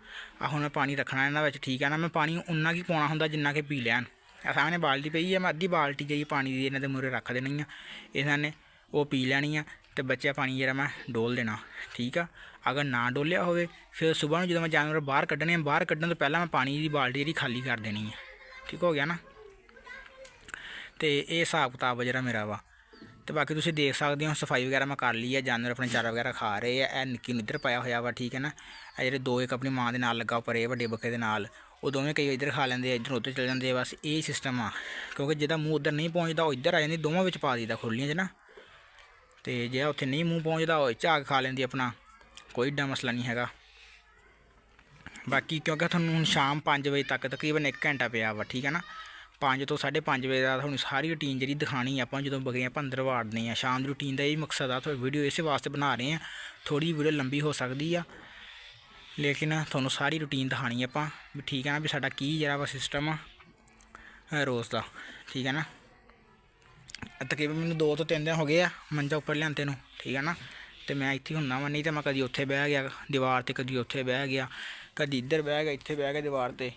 ਹੁਣ ਮੈਂ ਪਾਣੀ ਰੱਖਣਾ ਇਹਨਾਂ ਵਿੱਚ, ਠੀਕ ਹੈ ਨਾ। ਮੈਂ ਪਾਣੀ ਉਨਾ ਕੀ ਪਾਉਣਾ ਹੁੰਦਾ ਜਿੰਨਾ ਕਿ ਪੀ ਲੈਣ। ਸਾਹਮਣੇ ਬਾਲਟੀ ਪਈ ਹੈ, ਮੈਂ ਅੱਧੀ ਬਾਲਟੀ ਜਿਹੀ ਪਾਣੀ ਦੀ ਇਹਨਾਂ ਦੇ ਮੂਹਰੇ ਰੱਖ ਦੇਣੀ ਆ, ਇਹਨਾਂ ਨੇ ਉਹ ਪੀ ਲੈਣੀ ਆ ਅਤੇ ਬਚਿਆ ਪਾਣੀ ਜਿਹੜਾ ਮੈਂ ਡੋਲ ਦੇਣਾ। ਠੀਕ ਆ, ਅਗਰ ਨਾ ਡੋਲਿਆ ਹੋਵੇ ਫਿਰ ਸੁਬਾਹ ਨੂੰ ਜਦੋਂ ਮੈਂ ਜਾਨਵਰ ਬਾਹਰ ਕੱਢਣੇ, ਬਾਹਰ ਕੱਢਣ ਤੋਂ ਪਹਿਲਾਂ ਮੈਂ ਪਾਣੀ ਦੀ ਬਾਲਟੀ ਜਿਹੜੀ ਖਾਲੀ ਕਰ ਦੇਣੀ ਹੈ। ਠੀਕ ਹੋ ਗਿਆ ਨਾ। ਅਤੇ ਇਹ ਹਿਸਾਬ ਕਿਤਾਬ ਜਿਹੜਾ ਮੇਰਾ ਵਾ। ਅਤੇ ਬਾਕੀ ਤੁਸੀਂ ਦੇਖ ਸਕਦੇ ਹੋ ਸਫਾਈ ਵਗੈਰਾ ਮੈਂ ਕਰ ਲਈ ਹੈ, ਜਾਨਵਰ ਆਪਣੇ ਚਾਰਾ ਵਗੈਰਾ ਖਾ ਰਹੇ ਆ। ਇਹ ਨਿੱਕੀ ਨੂੰ ਇੱਧਰ ਪਾਇਆ ਹੋਇਆ ਵਾ, ਠੀਕ ਹੈ ਨਾ। ਇਹ ਜਿਹੜੇ 2 ਇੱਕ ਆਪਣੀ ਮਾਂ ਦੇ ਨਾਲ ਲੱਗਾ ਉੱਪਰ, ਇਹ ਵੱਡੇ ਬੱਕਰੇ ਦੇ ਨਾਲ, ਉਹ ਦੋਵੇਂ ਕਈ ਇੱਧਰ ਖਾ ਲੈਂਦੇ ਆ, ਇੱਧਰ ਉੱਧਰ ਚਲੇ ਜਾਂਦੇ ਆ। ਬਸ ਇਹ ਸਿਸਟਮ ਆ, ਕਿਉਂਕਿ ਜਿਹਦਾ ਮੂੰਹ ਉੱਧਰ ਨਹੀਂ ਪਹੁੰਚਦਾ ਉਹ ਇੱਧਰ ਆ ਜਾਂਦੀ, ਦੋਵਾਂ ਵਿੱਚ ਪਾ ਦਿੱਤਾ ਖੁਰਲੀਆਂ 'ਚ ਨਾ। ਅਤੇ ਜਿਹੜਾ ਉੱਥੇ ਨਹੀਂ ਮੂੰਹ ਪਹੁੰਚਦਾ ਉਹ ਝਾਗ ਖਾ ਲੈਂਦੀ ਆਪਣਾ, ਕੋਈ ਏਡਾ ਮਸਲਾ ਨਹੀਂ ਹੈਗਾ। ਬਾਕੀ ਕਿਉਂਕਿ ਤੁਹਾਨੂੰ ਹੁਣ ਸ਼ਾਮ 5 ਵਜੇ ਤੱਕ ਤਕਰੀਬਨ 1 ਘੰਟਾ ਪਿਆ ਵਾ, ਠੀਕ ਹੈ ਨਾ। 5 ਤੋਂ 5:30 ਵਜੇ ਦਾ ਤੁਹਾਨੂੰ ਸਾਰੀ ਰੂਟੀਨ ਜਿਹੜੀ ਦਿਖਾਣੀ ਆਪਾਂ ਜਦੋਂ ਬੱਕਰੀਆਂ ਆਪਾਂ ਅੰਦਰ ਵਾੜਦੇ ਹਾਂ। ਸ਼ਾਮ ਦੀ ਰੂਟੀਨ ਦਾ ਇਹ ਮਕਸਦ ਆ, ਤੁਹਾਨੂੰ ਵੀਡੀਓ ਇਸੇ ਵਾਸਤੇ ਬਣਾ ਰਹੇ ਹਾਂ। ਥੋੜ੍ਹੀ ਵੀਡੀਓ ਲੰਬੀ ਹੋ ਸਕਦੀ ਆ, ਲੇਕਿਨ ਤੁਹਾਨੂੰ ਸਾਰੀ ਰੂਟੀਨ ਦਿਖਾਣੀ ਆਪਾਂ ਵੀ, ਠੀਕ ਹੈ ਨਾ, ਵੀ ਸਾਡਾ ਕੀ ਜਿਹੜਾ ਵਾ ਸਿਸਟਮ ਆ ਰੋਜ਼ ਦਾ। ਠੀਕ ਹੈ ਨਾ। ਤਕਰੀਬਨ ਮੈਨੂੰ 2 ਤੋਂ 3 ਦਿਨ ਹੋ ਗਏ ਆ ਮੰਜਾ ਉੱਪਰ ਲਿਆਂਦੇ ਨੂੰ, ਠੀਕ ਹੈ ਨਾ। ਅਤੇ ਮੈਂ ਇੱਥੇ ਹੁੰਦਾ ਵਾ, ਨਹੀਂ ਤਾਂ ਮੈਂ ਕਦੀ ਉੱਥੇ ਬਹਿ ਗਿਆ ਦੀਵਾਰ 'ਤੇ, ਕਦੀ ਉੱਥੇ ਬਹਿ ਗਿਆ, ਕਦੀ ਇੱਧਰ ਬਹਿ ਗਿਆ, ਇੱਥੇ ਬਹਿ ਗਿਆ ਦੀਵਾਰ 'ਤੇ।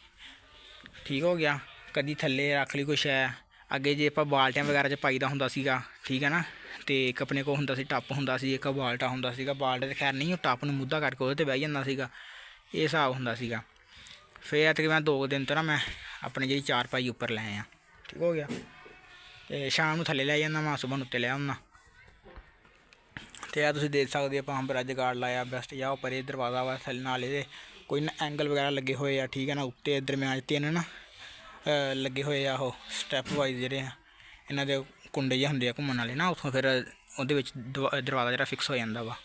ਠੀਕ ਹੋ ਗਿਆ। ਕਦੀ ਥੱਲੇ ਰੱਖ ਲਈ ਕੁਛ ਹੈ। ਅੱਗੇ ਜੇ ਆਪਾਂ ਬਾਲਟਿਆਂ ਵਗੈਰਾ 'ਚ ਪਾਈਦਾ ਹੁੰਦਾ ਸੀਗਾ, ਠੀਕ ਹੈ ਨਾ। ਅਤੇ ਇੱਕ ਆਪਣੇ ਕੋਲ ਹੁੰਦਾ ਸੀ ਟੱਪ ਹੁੰਦਾ ਸੀ, ਇੱਕ ਬਾਲਟਾ ਹੁੰਦਾ ਸੀਗਾ। ਬਾਲਟੇ 'ਤੇ ਖੈਰ ਨਹੀਂ, ਉਹ ਟੱਪ ਨੂੰ ਮੁੱਧਾ ਕਰਕੇ ਉਹਦੇ 'ਤੇ ਬਹਿ ਜਾਂਦਾ ਸੀਗਾ। ਇਹ ਹਿਸਾਬ ਹੁੰਦਾ ਸੀਗਾ। ਫਿਰ ਤਕਰੀਬਨ 2 ਦਿਨ ਤੋਂ ਨਾ ਮੈਂ ਆਪਣੀ ਜਿਹੜੀ ਚਾਰਪਾਈ ਉੱਪਰ ਲੈ ਆਇਆ। ਠੀਕ ਹੋ ਗਿਆ। ਅਤੇ ਸ਼ਾਮ ਨੂੰ ਥੱਲੇ ਲੈ ਜਾਂਦਾ ਮੈਂ, ਸੁਬਾਹ ਨੂੰ ਉੱਤੇ ਲੈ ਆਉਂਦਾ। ਅਤੇ ਆ ਤੁਸੀਂ ਦੇਖ ਸਕਦੇ ਆਪਾਂ ਬੜਾ ਜਗਾੜ ਲਾਇਆ ਬੈਸਟ ਜਾਂ ਉੱਪਰ ਇਹ ਦਰਵਾਜ਼ਾ ਵਾ, ਥੱਲੇ ਨਾਲ ਇਹਦੇ ਕੋਈ ਨਾ ਐਂਗਲ ਵਗੈਰਾ ਲੱਗੇ ਹੋਏ ਆ, ਠੀਕ ਹੈ ਨਾ। ਉੱਤੇ ਦਰਮਿਆਨ 'ਚ 3 ਨਾ ਲੱਗੇ ਹੋਏ ਆ ਉਹ ਸਟੈਪ ਵਾਈਜ਼ ਜਿਹੜੇ ਆ ਇਹਨਾਂ ਦੇ ਕੁੰਡੇ ਜਿਹੇ ਹੁੰਦੇ ਆ ਘੁੰਮਣ ਵਾਲੇ ਨਾ, ਉੱਥੋਂ ਫਿਰ ਉਹਦੇ ਵਿੱਚ ਦਰਵਾਜ਼ਾ ਜਿਹੜਾ ਫਿਕਸ ਹੋ ਜਾਂਦਾ ਵਾ।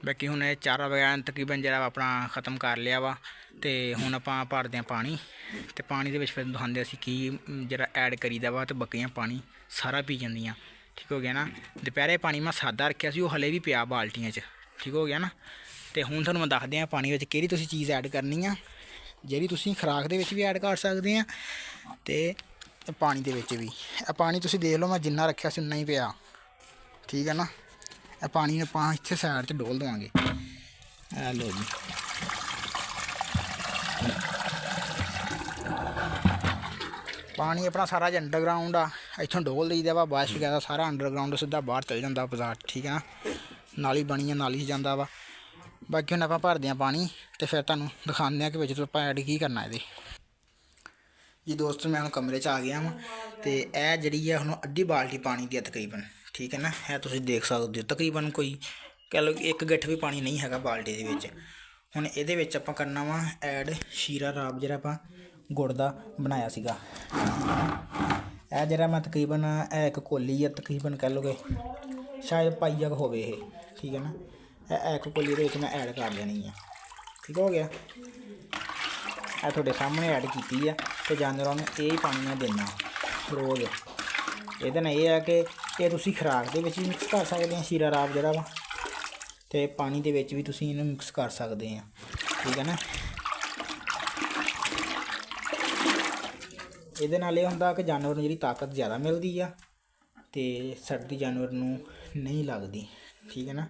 ਬਾਕੀ ਹੁਣ ਇਹ ਚਾਰਾ ਵਗੈਰਾ ਤਕਰੀਬਨ ਜਿਹੜਾ ਆਪਣਾ ਖ਼ਤਮ ਕਰ ਲਿਆ ਵਾ। ਅਤੇ ਹੁਣ ਆਪਾਂ ਭਰਦੇ ਹਾਂ ਪਾਣੀ, ਅਤੇ ਪਾਣੀ ਦੇ ਵਿੱਚ ਫਿਰ ਦਿਖਾਉਂਦੇ ਅਸੀਂ ਕੀ ਜਿਹੜਾ ਐਡ ਕਰੀਦਾ ਵਾ, ਅਤੇ ਬੱਕਰੀਆਂ ਪਾਣੀ ਸਾਰਾ ਪੀ ਜਾਂਦੀਆਂ। ਠੀਕ ਹੋ ਗਿਆ ਨਾ। ਦੁਪਹਿਰੇ ਪਾਣੀ ਮੈਂ ਸਾਦਾ ਰੱਖਿਆ ਸੀ, ਉਹ ਹਲੇ ਵੀ ਪਿਆ ਬਾਲਟੀਆਂ 'ਚ। ਠੀਕ ਹੋ ਗਿਆ ਨਾ। ਅਤੇ ਹੁਣ ਤੁਹਾਨੂੰ ਮੈਂ ਦੱਸਦੇ ਹਾਂ ਪਾਣੀ ਵਿੱਚ ਕਿਹੜੀ ਤੁਸੀਂ ਚੀਜ਼ ਐਡ ਕਰਨੀ ਆ, ਜਿਹੜੀ ਤੁਸੀਂ ਖੁਰਾਕ ਦੇ ਵਿੱਚ ਵੀ ਐਡ ਕਰ ਸਕਦੇ ਆ ਅਤੇ ਪਾਣੀ ਦੇ ਵਿੱਚ ਵੀ। ਇਹ ਪਾਣੀ ਤੁਸੀਂ ਦੇਖ ਲਓ ਮੈਂ ਜਿੰਨਾ ਰੱਖਿਆ ਸੀ ਉਨਾ ਹੀ ਪਿਆ। ਠੀਕ ਹੈ ਨਾ। ਇਹ ਪਾਣੀ ਨੂੰ ਆਪਾਂ ਇੱਥੇ ਸਾਈਡ 'ਚ ਡੋਲ ਦੇਵਾਂਗੇ। ਇਹ ਲਓ ਜੀ। ਪਾਣੀ ਆਪਣਾ ਸਾਰਾ ਜਿਹਾ ਅੰਡਰਗਰਾਊਂਡ ਆ, ਇੱਥੋਂ ਡੋਲ ਦਈਦਾ ਵਾ। ਬਾਰਿਸ਼ ਵਗੈਰਾ ਸਾਰਾ ਅੰਡਰਗਰਾਊਂਡ ਸਿੱਧਾ ਬਾਹਰ ਚਲ ਜਾਂਦਾ ਬਾਜ਼ਾਰ। ਠੀਕ ਹੈ ਨਾ। ਨਾਲੀ ਬਣੀ ਆ, ਨਾਲੀ 'ਚ ਜਾਂਦਾ ਵਾ। ਬਾਕੀ ਹੁਣ ਆਪਾਂ ਭਰਦੇ ਹਾਂ ਪਾਣੀ ਅਤੇ ਫਿਰ ਤੁਹਾਨੂੰ ਦਿਖਾਉਂਦੇ ਹਾਂ ਕਿ ਵਿੱਚ ਆਪਾਂ ਐਡ ਕੀ ਕਰਨਾ ਇਹਦੇ। ਜੀ ਦੋਸਤੋ ਮੈਂ ਹੁਣ ਕਮਰੇ 'ਚ ਆ ਗਿਆ ਵਾਂ, ਅਤੇ ਇਹ ਜਿਹੜੀ ਆ ਹੁਣ ਅੱਧੀ ਬਾਲਟੀ ਪਾਣੀ ਦੀ ਆ ਤਕਰੀਬਨ। ਠੀਕ ਹੈ ਨਾ। ਇਹ ਤੁਸੀਂ ਦੇਖ ਸਕਦੇ ਹੋ ਤਕਰੀਬਨ ਕੋਈ ਕਹਿ ਲਓ ਕਿ 1 ਗਿੱਠ ਵੀ ਪਾਣੀ ਨਹੀਂ ਹੈਗਾ ਬਾਲਟੀ ਦੇ ਵਿੱਚ। ਹੁਣ ਇਹਦੇ ਵਿੱਚ ਆਪਾਂ ਕਰਨਾ ਵਾ ਐਡ ਸ਼ੀਰਾ ਰਾਬ, ਜਿਹੜਾ ਆਪਾਂ ਗੁੜ ਦਾ ਬਣਾਇਆ ਸੀਗਾ। ਇਹ ਜਿਹੜਾ ਮੈਂ ਤਕਰੀਬਨ ਇਹ 1 ਕੋਲੀ ਆ, ਤਕਰੀਬਨ ਕਹਿ ਲਓ ਕਿ ਸ਼ਾਇਦ ਪਾਈਆ ਕੁ ਹੋਵੇ ਇਹ। ਠੀਕ ਹੈ ਨਾ। ਇਹ 1 ਕੋਲੀ ਦੇ ਵਿੱਚ ਮੈਂ ਐਡ ਕਰ ਦੇਣੀ ਆ। ਠੀਕ ਹੋ ਗਿਆ। ਇਹ ਤੁਹਾਡੇ ਸਾਹਮਣੇ ਐਡ ਕੀਤੀ ਆ, ਅਤੇ ਜਾਨਵਰਾਂ ਨੂੰ ਇਹ ਹੀ ਪਾਣੀ ਮੈਂ ਦਿੰਦਾ ਰੋਜ਼। ਇਹਦੇ ਨਾਲ ਇਹ ਆ ਕਿ ਇਹ ਤੁਸੀਂ ਖੁਰਾਕ ਦੇ ਵਿੱਚ ਵੀ ਮਿਕਸ ਕਰ ਸਕਦੇ ਆ ਸ਼ੀਰਾ ਰਾਬ ਜਿਹੜਾ ਵਾ, ਅਤੇ ਪਾਣੀ ਦੇ ਵਿੱਚ ਵੀ ਤੁਸੀਂ ਇਹਨੂੰ ਮਿਕਸ ਕਰ ਸਕਦੇ ਆ। ਠੀਕ ਹੈ ਨਾ। ਇਹਦੇ ਨਾਲ ਇਹ ਹੁੰਦਾ ਕਿ ਜਾਨਵਰ ਨੂੰ ਜਿਹੜੀ ਤਾਕਤ ਜ਼ਿਆਦਾ ਮਿਲਦੀ ਆ, ਅਤੇ ਸਰਦੀ ਜਾਨਵਰ ਨੂੰ ਨਹੀਂ ਲੱਗਦੀ। ਠੀਕ ਹੈ ਨਾ।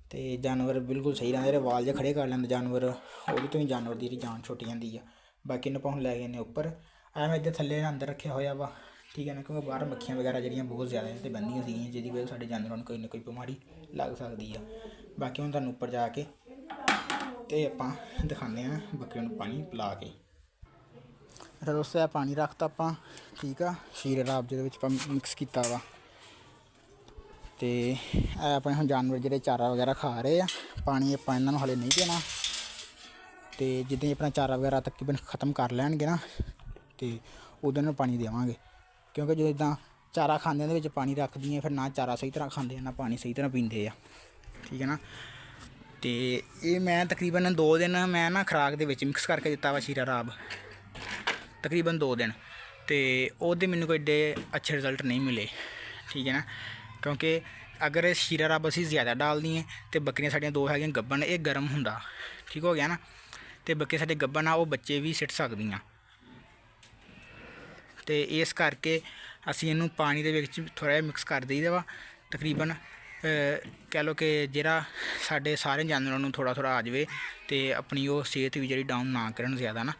ਅਤੇ ਜਾਨਵਰ ਬਿਲਕੁਲ ਸਹੀ ਰਹਿੰਦੇ। ਜਿਹੜੇ ਵਾਲ ਜਿਹੇ ਖੜ੍ਹੇ ਕਰ ਲੈਂਦੇ ਜਾਨਵਰ, ਉਹਦੇ ਤੋਂ ਹੀ ਜਾਨਵਰ ਦੀ ਜਿਹੜੀ ਜਾਨ ਛੁੱਟ ਜਾਂਦੀ ਆ। ਬਾਕੀ ਇਹਨੂੰ ਆਪਾਂ ਹੁਣ ਲੈ ਗਏ ਨੇ ਉੱਪਰ। ਮੈਂ ਇੱਧਰ ਥੱਲੇ ਅੰਦਰ ਰੱਖਿਆ ਹੋਇਆ ਵਾ। ਠੀਕ ਹੈ ਨਾ। ਕਿਉਂਕਿ ਬਾਹਰ ਮੱਖੀਆਂ ਵਗੈਰਾ ਜਿਹੜੀਆਂ ਬਹੁਤ ਜ਼ਿਆਦਾ ਅਤੇ ਬਹਿੰਦੀਆਂ ਸੀਗੀਆਂ, ਜਿਹਦੀ ਵਜ੍ਹਾ ਸਾਡੇ ਜਾਨਵਰਾਂ ਨੂੰ ਕੋਈ ਨਾ ਕੋਈ ਬਿਮਾਰੀ ਲੱਗ ਸਕਦੀ ਆ। ਬਾਕੀ ਹੁਣ ਤੁਹਾਨੂੰ ਉੱਪਰ ਜਾ ਕੇ ਅਤੇ ਆਪਾਂ ਦਿਖਾਉਂਦੇ ਹਾਂ ਬੱਕਰੀਆਂ ਨੂੰ ਪਾਣੀ ਪਿਲਾ ਕੇ। ਦੋਸਤੋ ਇਹ ਪਾਣੀ ਰੱਖਤਾ ਆਪਾਂ। ਠੀਕ ਆ। ਸ਼ੀਰਾ ਰਾਬ ਜਿਹਦੇ ਵਿੱਚ ਆਪਾਂ ਮਿਕਸ ਕੀਤਾ ਵਾ, ਅਤੇ ਇਹ ਆਪਣੇ ਹੁਣ ਜਾਨਵਰ ਜਿਹੜੇ ਚਾਰਾ ਵਗੈਰਾ ਖਾ ਰਹੇ ਆ। ਪਾਣੀ ਆਪਾਂ ਇਹਨਾਂ ਨੂੰ ਹਾਲੇ ਨਹੀਂ ਦੇਣਾ, ਅਤੇ ਜਿੱਦਾਂ ਹੀ ਆਪਣਾ ਚਾਰਾ ਵਗੈਰਾ ਤਕਰੀਬਨ ਖ਼ਤਮ ਕਰ ਲੈਣਗੇ ਨਾ, ਅਤੇ ਉਦੋਂ ਨੂੰ ਪਾਣੀ ਦੇਵਾਂਗੇ। ਕਿਉਂਕਿ ਜੋ ਇੱਦਾਂ ਚਾਰਾ ਖਾਂਦਿਆਂ ਦੇ ਵਿੱਚ ਪਾਣੀ ਰੱਖਦੀਆਂ ਫਿਰ ਨਾ ਚਾਰਾ ਸਹੀ ਤਰ੍ਹਾਂ ਖਾਂਦੇ ਆ ਨਾ ਪਾਣੀ ਸਹੀ ਤਰ੍ਹਾਂ ਪੀਂਦੇ ਆ, ਠੀਕ ਹੈ ਨਾ। ਅਤੇ ਇਹ ਮੈਂ ਤਕਰੀਬਨ 2 ਦਿਨ ਮੈਂ ਨਾ ਖੁਰਾਕ ਦੇ ਵਿੱਚ ਮਿਕਸ ਕਰਕੇ ਦਿੱਤਾ ਵਾ ਸ਼ੀਰਾ ਰਾਬ, ਤਕਰੀਬਨ 2 ਦਿਨ, ਅਤੇ ਉਹਦੇ ਮੈਨੂੰ ਕੋਈ ਏਡੇ ਅੱਛੇ ਰਿਜ਼ਲਟ ਨਹੀਂ ਮਿਲੇ, ਠੀਕ ਹੈ ਨਾ। ਕਿਉਂਕਿ ਅਗਰ ਸ਼ੀਰਾ ਰੱਬ ਅਸੀਂ ਜ਼ਿਆਦਾ ਡਾਲਦੀ ਹੈ ਅਤੇ ਬੱਕਰੀਆਂ ਸਾਡੀਆਂ 2 ਹੈਗੀਆਂ ਗੱਭਣ, ਇਹ ਗਰਮ ਹੁੰਦਾ, ਠੀਕ ਹੋ ਗਿਆ ਨਾ। ਅਤੇ ਬੱਕਰੀਆਂ ਸਾਡੇ ਗੱਭਣ ਆ ਉਹ ਬੱਚੇ ਵੀ ਸਿੱਟ ਸਕਦੀਆਂ, ਅਤੇ ਇਸ ਕਰਕੇ ਅਸੀਂ ਇਹਨੂੰ ਪਾਣੀ ਦੇ ਵਿੱਚ ਥੋੜ੍ਹਾ ਜਿਹਾ ਮਿਕਸ ਕਰ ਦਈਦਾ ਵਾ। ਤਕਰੀਬਨ ਕਹਿ ਲਓ ਕਿ ਜਿਹੜਾ ਸਾਡੇ ਸਾਰੇ ਜਾਨਵਰਾਂ ਨੂੰ ਥੋੜ੍ਹਾ ਥੋੜ੍ਹਾ ਆ ਜਾਵੇ ਅਤੇ ਆਪਣੀ ਉਹ ਸਿਹਤ ਵੀ ਜਿਹੜੀ ਡਾਊਨ ਨਾ ਕਰਨ ਜ਼ਿਆਦਾ ਨਾ।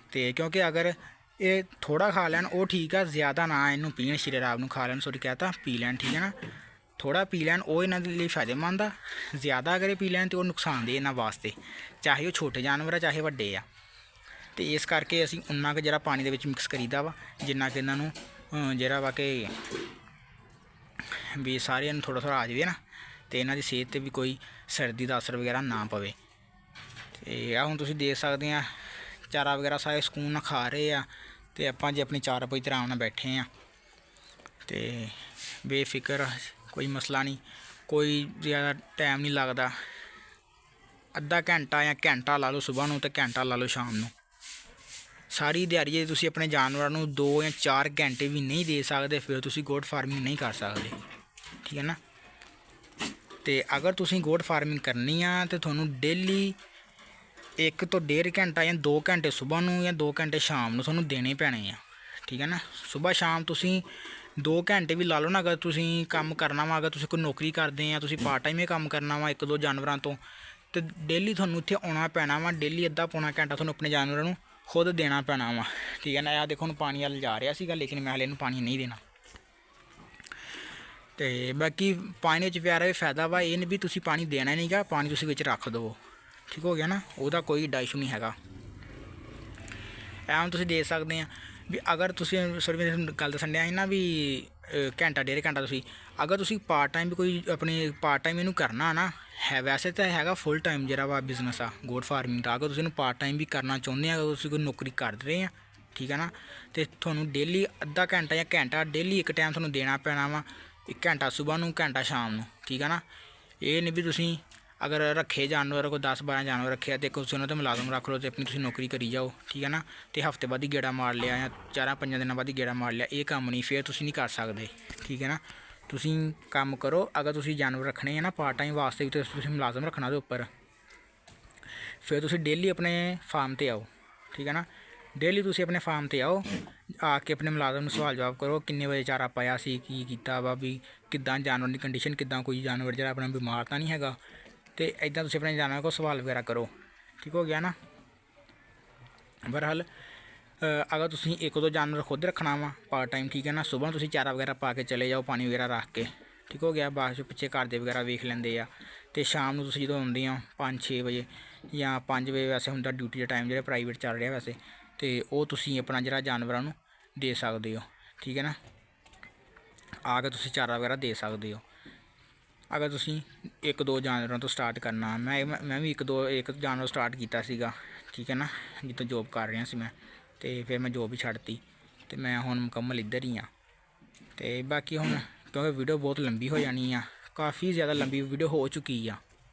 ਅਤੇ ਕਿਉਂਕਿ ਅਗਰ ਇਹ ਥੋੜ੍ਹਾ ਖਾ ਲੈਣ ਉਹ ਠੀਕ ਆ, ਜ਼ਿਆਦਾ ਨਾ ਇਹਨੂੰ ਪੀਣ, ਸ਼ੀਰੇ ਰਾਬ ਨੂੰ ਖਾ ਲੈਣ, ਸੋਰੀ ਕਹਿ ਤਾ ਪੀ ਲੈਣ, ਠੀਕ ਹੈ ਨਾ। ਥੋੜ੍ਹਾ ਪੀ ਲੈਣ ਉਹ ਇਹਨਾਂ ਦੇ ਲਈ ਫਾਇਦੇਮੰਦ ਆ, ਜ਼ਿਆਦਾ ਅਗਰ ਇਹ ਪੀ ਲੈਣ ਤਾਂ ਉਹ ਨੁਕਸਾਨਦੇਹ ਇਹਨਾਂ ਵਾਸਤੇ, ਚਾਹੇ ਉਹ ਛੋਟੇ ਜਾਨਵਰ ਆ ਚਾਹੇ ਵੱਡੇ ਆ। ਅਤੇ ਇਸ ਕਰਕੇ ਅਸੀਂ ਉਨਾ ਕੁ ਜਿਹੜਾ ਪਾਣੀ ਦੇ ਵਿੱਚ ਮਿਕਸ ਕਰੀਦਾ ਵਾ ਜਿੰਨਾ ਕਿ ਇਹਨਾਂ ਨੂੰ ਜਿਹੜਾ ਵਾ ਕਿ ਵੀ ਸਾਰਿਆਂ ਨੂੰ ਥੋੜ੍ਹਾ ਥੋੜ੍ਹਾ ਆ ਜਾਵੇ ਨਾ, ਅਤੇ ਇਹਨਾਂ ਦੀ ਸਿਹਤ 'ਤੇ ਵੀ ਕੋਈ ਸਰਦੀ ਦਾ ਅਸਰ ਵਗੈਰਾ ਨਾ ਪਵੇ। ਅਤੇ ਆਹ ਹੁਣ ਤੁਸੀਂ ਦੇਖ ਸਕਦੇ ਆ ਚਾਰਾ ਵਗੈਰਾ ਸਾਰੇ ਸਕੂਨ ਨਾਲ ਖਾ ਰਹੇ ਆ, ਅਤੇ ਆਪਾਂ ਜੇ ਆਪਣੀ ਚਾਰਪਾਈ 'ਤੇ ਆਰਾਮ ਨਾਲ ਬੈਠੇ ਹਾਂ ਅਤੇ ਬੇਫਿਕਰ, ਕੋਈ ਮਸਲਾ ਨਹੀਂ, ਕੋਈ ਜ਼ਿਆਦਾ ਟਾਈਮ ਨਹੀਂ ਲੱਗਦਾ, ਅੱਧਾ ਘੰਟਾ ਜਾਂ ਘੰਟਾ ਲਾ ਲਓ ਸੁਬਾਹ ਨੂੰ ਅਤੇ ਘੰਟਾ ਲਾ ਲਓ ਸ਼ਾਮ ਨੂੰ। ਸਾਰੀ ਦਿਹਾੜੀ ਜੇ ਤੁਸੀਂ ਆਪਣੇ ਜਾਨਵਰਾਂ ਨੂੰ 2 ਜਾਂ 4 ਘੰਟੇ ਵੀ ਨਹੀਂ ਦੇ ਸਕਦੇ ਫਿਰ ਤੁਸੀਂ ਗੋਟ ਫਾਰਮਿੰਗ ਨਹੀਂ ਕਰ ਸਕਦੇ, ਠੀਕ ਹੈ ਨਾ। ਅਤੇ ਅਗਰ ਤੁਸੀਂ ਗੋਟ ਫਾਰਮਿੰਗ ਕਰਨੀ ਆ ਤਾਂ ਤੁਹਾਨੂੰ ਡੇਲੀ 1 ਤੋਂ 1.5 ਘੰਟਾ ਜਾਂ 2 ਘੰਟੇ ਸੁਬਾਹ ਨੂੰ ਜਾਂ 2 ਘੰਟੇ ਸ਼ਾਮ ਨੂੰ ਤੁਹਾਨੂੰ ਦੇਣੇ ਪੈਣੇ ਆ, ਠੀਕ ਹੈ ਨਾ। ਸੁਬਾਹ ਸ਼ਾਮ ਤੁਸੀਂ 2 ਘੰਟੇ ਵੀ ਲਾ ਲਓ ਨਾ, ਅਗਰ ਤੁਸੀਂ ਕੰਮ ਕਰਨਾ ਵਾ, ਅਗਰ ਤੁਸੀਂ ਕੋਈ ਨੌਕਰੀ ਕਰਦੇ ਆ, ਤੁਸੀਂ ਪਾਰਟ ਟਾਈਮ ਇਹ ਕੰਮ ਕਰਨਾ ਵਾ 1-2 ਜਾਨਵਰਾਂ ਤੋਂ, ਅਤੇ ਡੇਲੀ ਤੁਹਾਨੂੰ ਇੱਥੇ ਆਉਣਾ ਪੈਣਾ ਵਾ, ਡੇਲੀ ਅੱਧਾ ਪੌਣਾ ਘੰਟਾ ਤੁਹਾਨੂੰ ਆਪਣੇ ਜਾਨਵਰਾਂ ਨੂੰ ਖੁਦ ਦੇਣਾ ਪੈਣਾ ਵਾ, ਠੀਕ ਹੈ ਨਾ। ਆਹ ਦੇਖੋ ਹੁਣ ਪਾਣੀ ਵੱਲ ਜਾ ਰਿਹਾ ਸੀਗਾ ਲੇਕਿਨ ਮੈਂ ਹਾਲੇ ਇਹਨੂੰ ਪਾਣੀ ਨਹੀਂ ਦੇਣਾ। ਅਤੇ ਬਾਕੀ ਪਾਣੀ ਵਿੱਚ ਪਿਆਰਾ ਵੀ ਫਾਇਦਾ ਵਾ, ਇਹ ਨਹੀਂ ਵੀ ਤੁਸੀਂ ਪਾਣੀ ਦੇਣਾ ਨਹੀਂ ਗਾ, ਪਾਣੀ ਤੁਸੀਂ ਵਿੱਚ ਰੱਖ ਦੇਵੋ, ਠੀਕ ਹੋ ਗਿਆ ਨਾ, ਉਹਦਾ ਕੋਈ ਏਡਾ ਇਸ਼ੂ ਨਹੀਂ ਹੈਗਾ। ਐਵੇਂ ਤੁਸੀਂ ਦੇਖ ਸਕਦੇ ਆ ਵੀ ਅਗਰ ਤੁਸੀਂ ਸੋਰੀ ਗੱਲ ਦੱਸਣ ਡਿਆ ਸੀ ਨਾ ਵੀ ਘੰਟਾ 1.5 ਘੰਟਾ ਤੁਸੀਂ ਅਗਰ ਤੁਸੀਂ ਪਾਰਟ ਟਾਈਮ ਵੀ ਕੋਈ ਆਪਣੀ ਪਾਰਟ ਟਾਈਮ ਇਹਨੂੰ ਕਰਨਾ ਨਾ ਹੈ, ਵੈਸੇ ਤਾਂ ਹੈਗਾ ਫੁੱਲ ਟਾਈਮ ਜਿਹੜਾ ਵਾ ਬਿਜ਼ਨਸ ਆ ਗੋਟ ਫਾਰਮਿੰਗ ਦਾ। ਅਗਰ ਤੁਸੀਂ ਇਹਨੂੰ ਪਾਰਟ ਟਾਈਮ ਵੀ ਕਰਨਾ ਚਾਹੁੰਦੇ ਆ, ਅਗਰ ਤੁਸੀਂ ਕੋਈ ਨੌਕਰੀ ਕਰ ਰਹੇ ਆ, ਠੀਕ ਹੈ ਨਾ, ਅਤੇ ਤੁਹਾਨੂੰ ਡੇਲੀ ਅੱਧਾ ਘੰਟਾ ਜਾਂ ਘੰਟਾ ਡੇਲੀ ਇੱਕ ਟਾਈਮ ਤੁਹਾਨੂੰ ਦੇਣਾ ਪੈਣਾ ਵਾ, 1 ਘੰਟਾ ਸੁਬਾਹ ਨੂੰ ਘੰਟਾ ਸ਼ਾਮ ਨੂੰ, ਠੀਕ ਹੈ ਨਾ। ਇਹ ਨਹੀਂ ਵੀ ਤੁਸੀਂ ਅਗਰ ਰੱਖੇ ਜਾਨਵਰ ਕੋਈ 10-12 ਜਾਨਵਰ ਰੱਖੇ ਆ ਅਤੇ ਤੁਸੀਂ ਉਹਨਾਂ 'ਤੇ ਮੁਲਾਜ਼ਮ ਰੱਖ ਲਓ ਅਤੇ ਆਪਣੀ ਤੁਸੀਂ ਨੌਕਰੀ ਕਰੀ ਜਾਓ, ਠੀਕ ਹੈ ਨਾ। ਅਤੇ ਹਫ਼ਤੇ ਬਾਅਦ ਹੀ ਗੇੜਾ ਮਾਰ ਲਿਆ ਜਾਂ 4-5 ਦਿਨਾਂ ਬਾਅਦ ਹੀ ਗੇੜਾ ਮਾਰ ਲਿਆ, ਇਹ ਕੰਮ ਨਹੀਂ, ਫਿਰ ਤੁਸੀਂ ਨਹੀਂ ਕਰ ਸਕਦੇ, ਠੀਕ ਹੈ ਨਾ। ਤੁਸੀਂ ਕੰਮ ਕਰੋ, ਅਗਰ ਤੁਸੀਂ ਜਾਨਵਰ ਰੱਖਣੇ ਆ ਨਾ ਪਾਰਟ ਟਾਈਮ ਵਾਸਤੇ ਵੀ ਤੁਸੀਂ ਮੁਲਾਜ਼ਮ ਰੱਖਣਾ ਉਹਦੇ ਉੱਪਰ, ਫਿਰ ਤੁਸੀਂ ਡੇਲੀ ਆਪਣੇ ਫਾਰਮ 'ਤੇ ਆਓ, ਠੀਕ ਹੈ ਨਾ। ਡੇਲੀ ਤੁਸੀਂ ਆਪਣੇ ਫਾਰਮ 'ਤੇ ਆਓ, ਆ ਕੇ ਆਪਣੇ ਮੁਲਾਜ਼ਮ ਨੂੰ ਸਵਾਲ ਜਵਾਬ ਕਰੋ, ਕਿੰਨੇ ਵਜੇ ਚਾਰਾ ਪਾਇਆ ਸੀ, ਕੀ ਕੀਤਾ ਵਾ, ਵੀ ਕਿੱਦਾਂ ਜਾਨਵਰ ਦੀ ਕੰਡੀਸ਼ਨ, ਕਿੱਦਾਂ ਕੋਈ ਜਾਨਵਰ ਜਿਹੜਾ ਆਪਣਾ ਬਿਮਾਰ ਤਾਂ ਨਹੀਂ ਹੈਗਾ, ਅਤੇ ਇੱਦਾਂ ਤੁਸੀਂ ਆਪਣੇ ਜਾਨਵਰ ਕੋਲ ਸਵਾਲ ਵਗੈਰਾ ਕਰੋ, ਠੀਕ ਹੋ ਗਿਆ ਨਾ। ਬਹਰਹਾਲ ਅਗਰ ਤੁਸੀਂ 1-2 ਜਾਨਵਰ ਖੁਦ ਰੱਖਣਾ ਵਾ ਪਾਰਟ ਟਾਈਮ, ਠੀਕ ਹੈ ਨਾ, ਸੁਬਾਹ ਤੁਸੀਂ ਚਾਰਾ ਵਗੈਰਾ ਪਾ ਕੇ ਚਲੇ ਜਾਓ, ਪਾਣੀ ਵਗੈਰਾ ਰੱਖ ਕੇ, ਠੀਕ ਹੋ ਗਿਆ। ਬਾਅਦ 'ਚ ਪਿੱਛੇ ਘਰ ਦੇ ਵਗੈਰਾ ਵੇਖ ਲੈਂਦੇ ਆ, ਅਤੇ ਸ਼ਾਮ ਨੂੰ ਤੁਸੀਂ ਜਦੋਂ ਆਉਂਦੇ ਆ 5-6 ਵਜੇ ਜਾਂ 5 ਵਜੇ ਵੈਸੇ ਹੁੰਦਾ ਡਿਊਟੀ ਦਾ ਟਾਈਮ ਜਿਹੜਾ ਪ੍ਰਾਈਵੇਟ ਚੱਲ ਰਿਹਾ ਵੈਸੇ, ਅਤੇ ਉਹ ਤੁਸੀਂ ਆਪਣਾ ਜਿਹੜਾ ਜਾਨਵਰਾਂ ਨੂੰ ਦੇ ਸਕਦੇ ਹੋ, ਠੀਕ ਹੈ ਨਾ। ਆ ਕੇ ਤੁਸੀਂ ਚਾਰਾ ਵਗੈਰਾ ਦੇ ਸਕਦੇ ਹੋ। ਅਗਰ ਤੁਸੀਂ 1-2 ਜਾਨਵਰਾਂ ਤੋਂ ਸਟਾਰਟ ਕਰਨਾ, ਮੈਂ ਵੀ 1 ਜਾਨਵਰ ਸਟਾਰਟ ਕੀਤਾ ਸੀਗਾ, ਠੀਕ ਹੈ ਨਾ, ਜਿੱਥੋਂ ਜੋਬ ਕਰ ਰਿਹਾ ਸੀ ਮੈਂ, ਅਤੇ ਫਿਰ ਮੈਂ ਜੋਬ ਹੀ ਛੱਡਤੀ ਅਤੇ ਮੈਂ ਹੁਣ ਮੁਕੰਮਲ ਇੱਧਰ ਹੀ ਹਾਂ। ਅਤੇ ਬਾਕੀ ਹੁਣ ਕਿਉਂਕਿ ਵੀਡੀਓ ਬਹੁਤ ਲੰਬੀ ਹੋ ਜਾਣੀ ਆ, ਕਾਫੀ ਜ਼ਿਆਦਾ ਲੰਬੀ ਵੀਡੀਓ ਹੋ ਚੁੱਕੀ ਆ,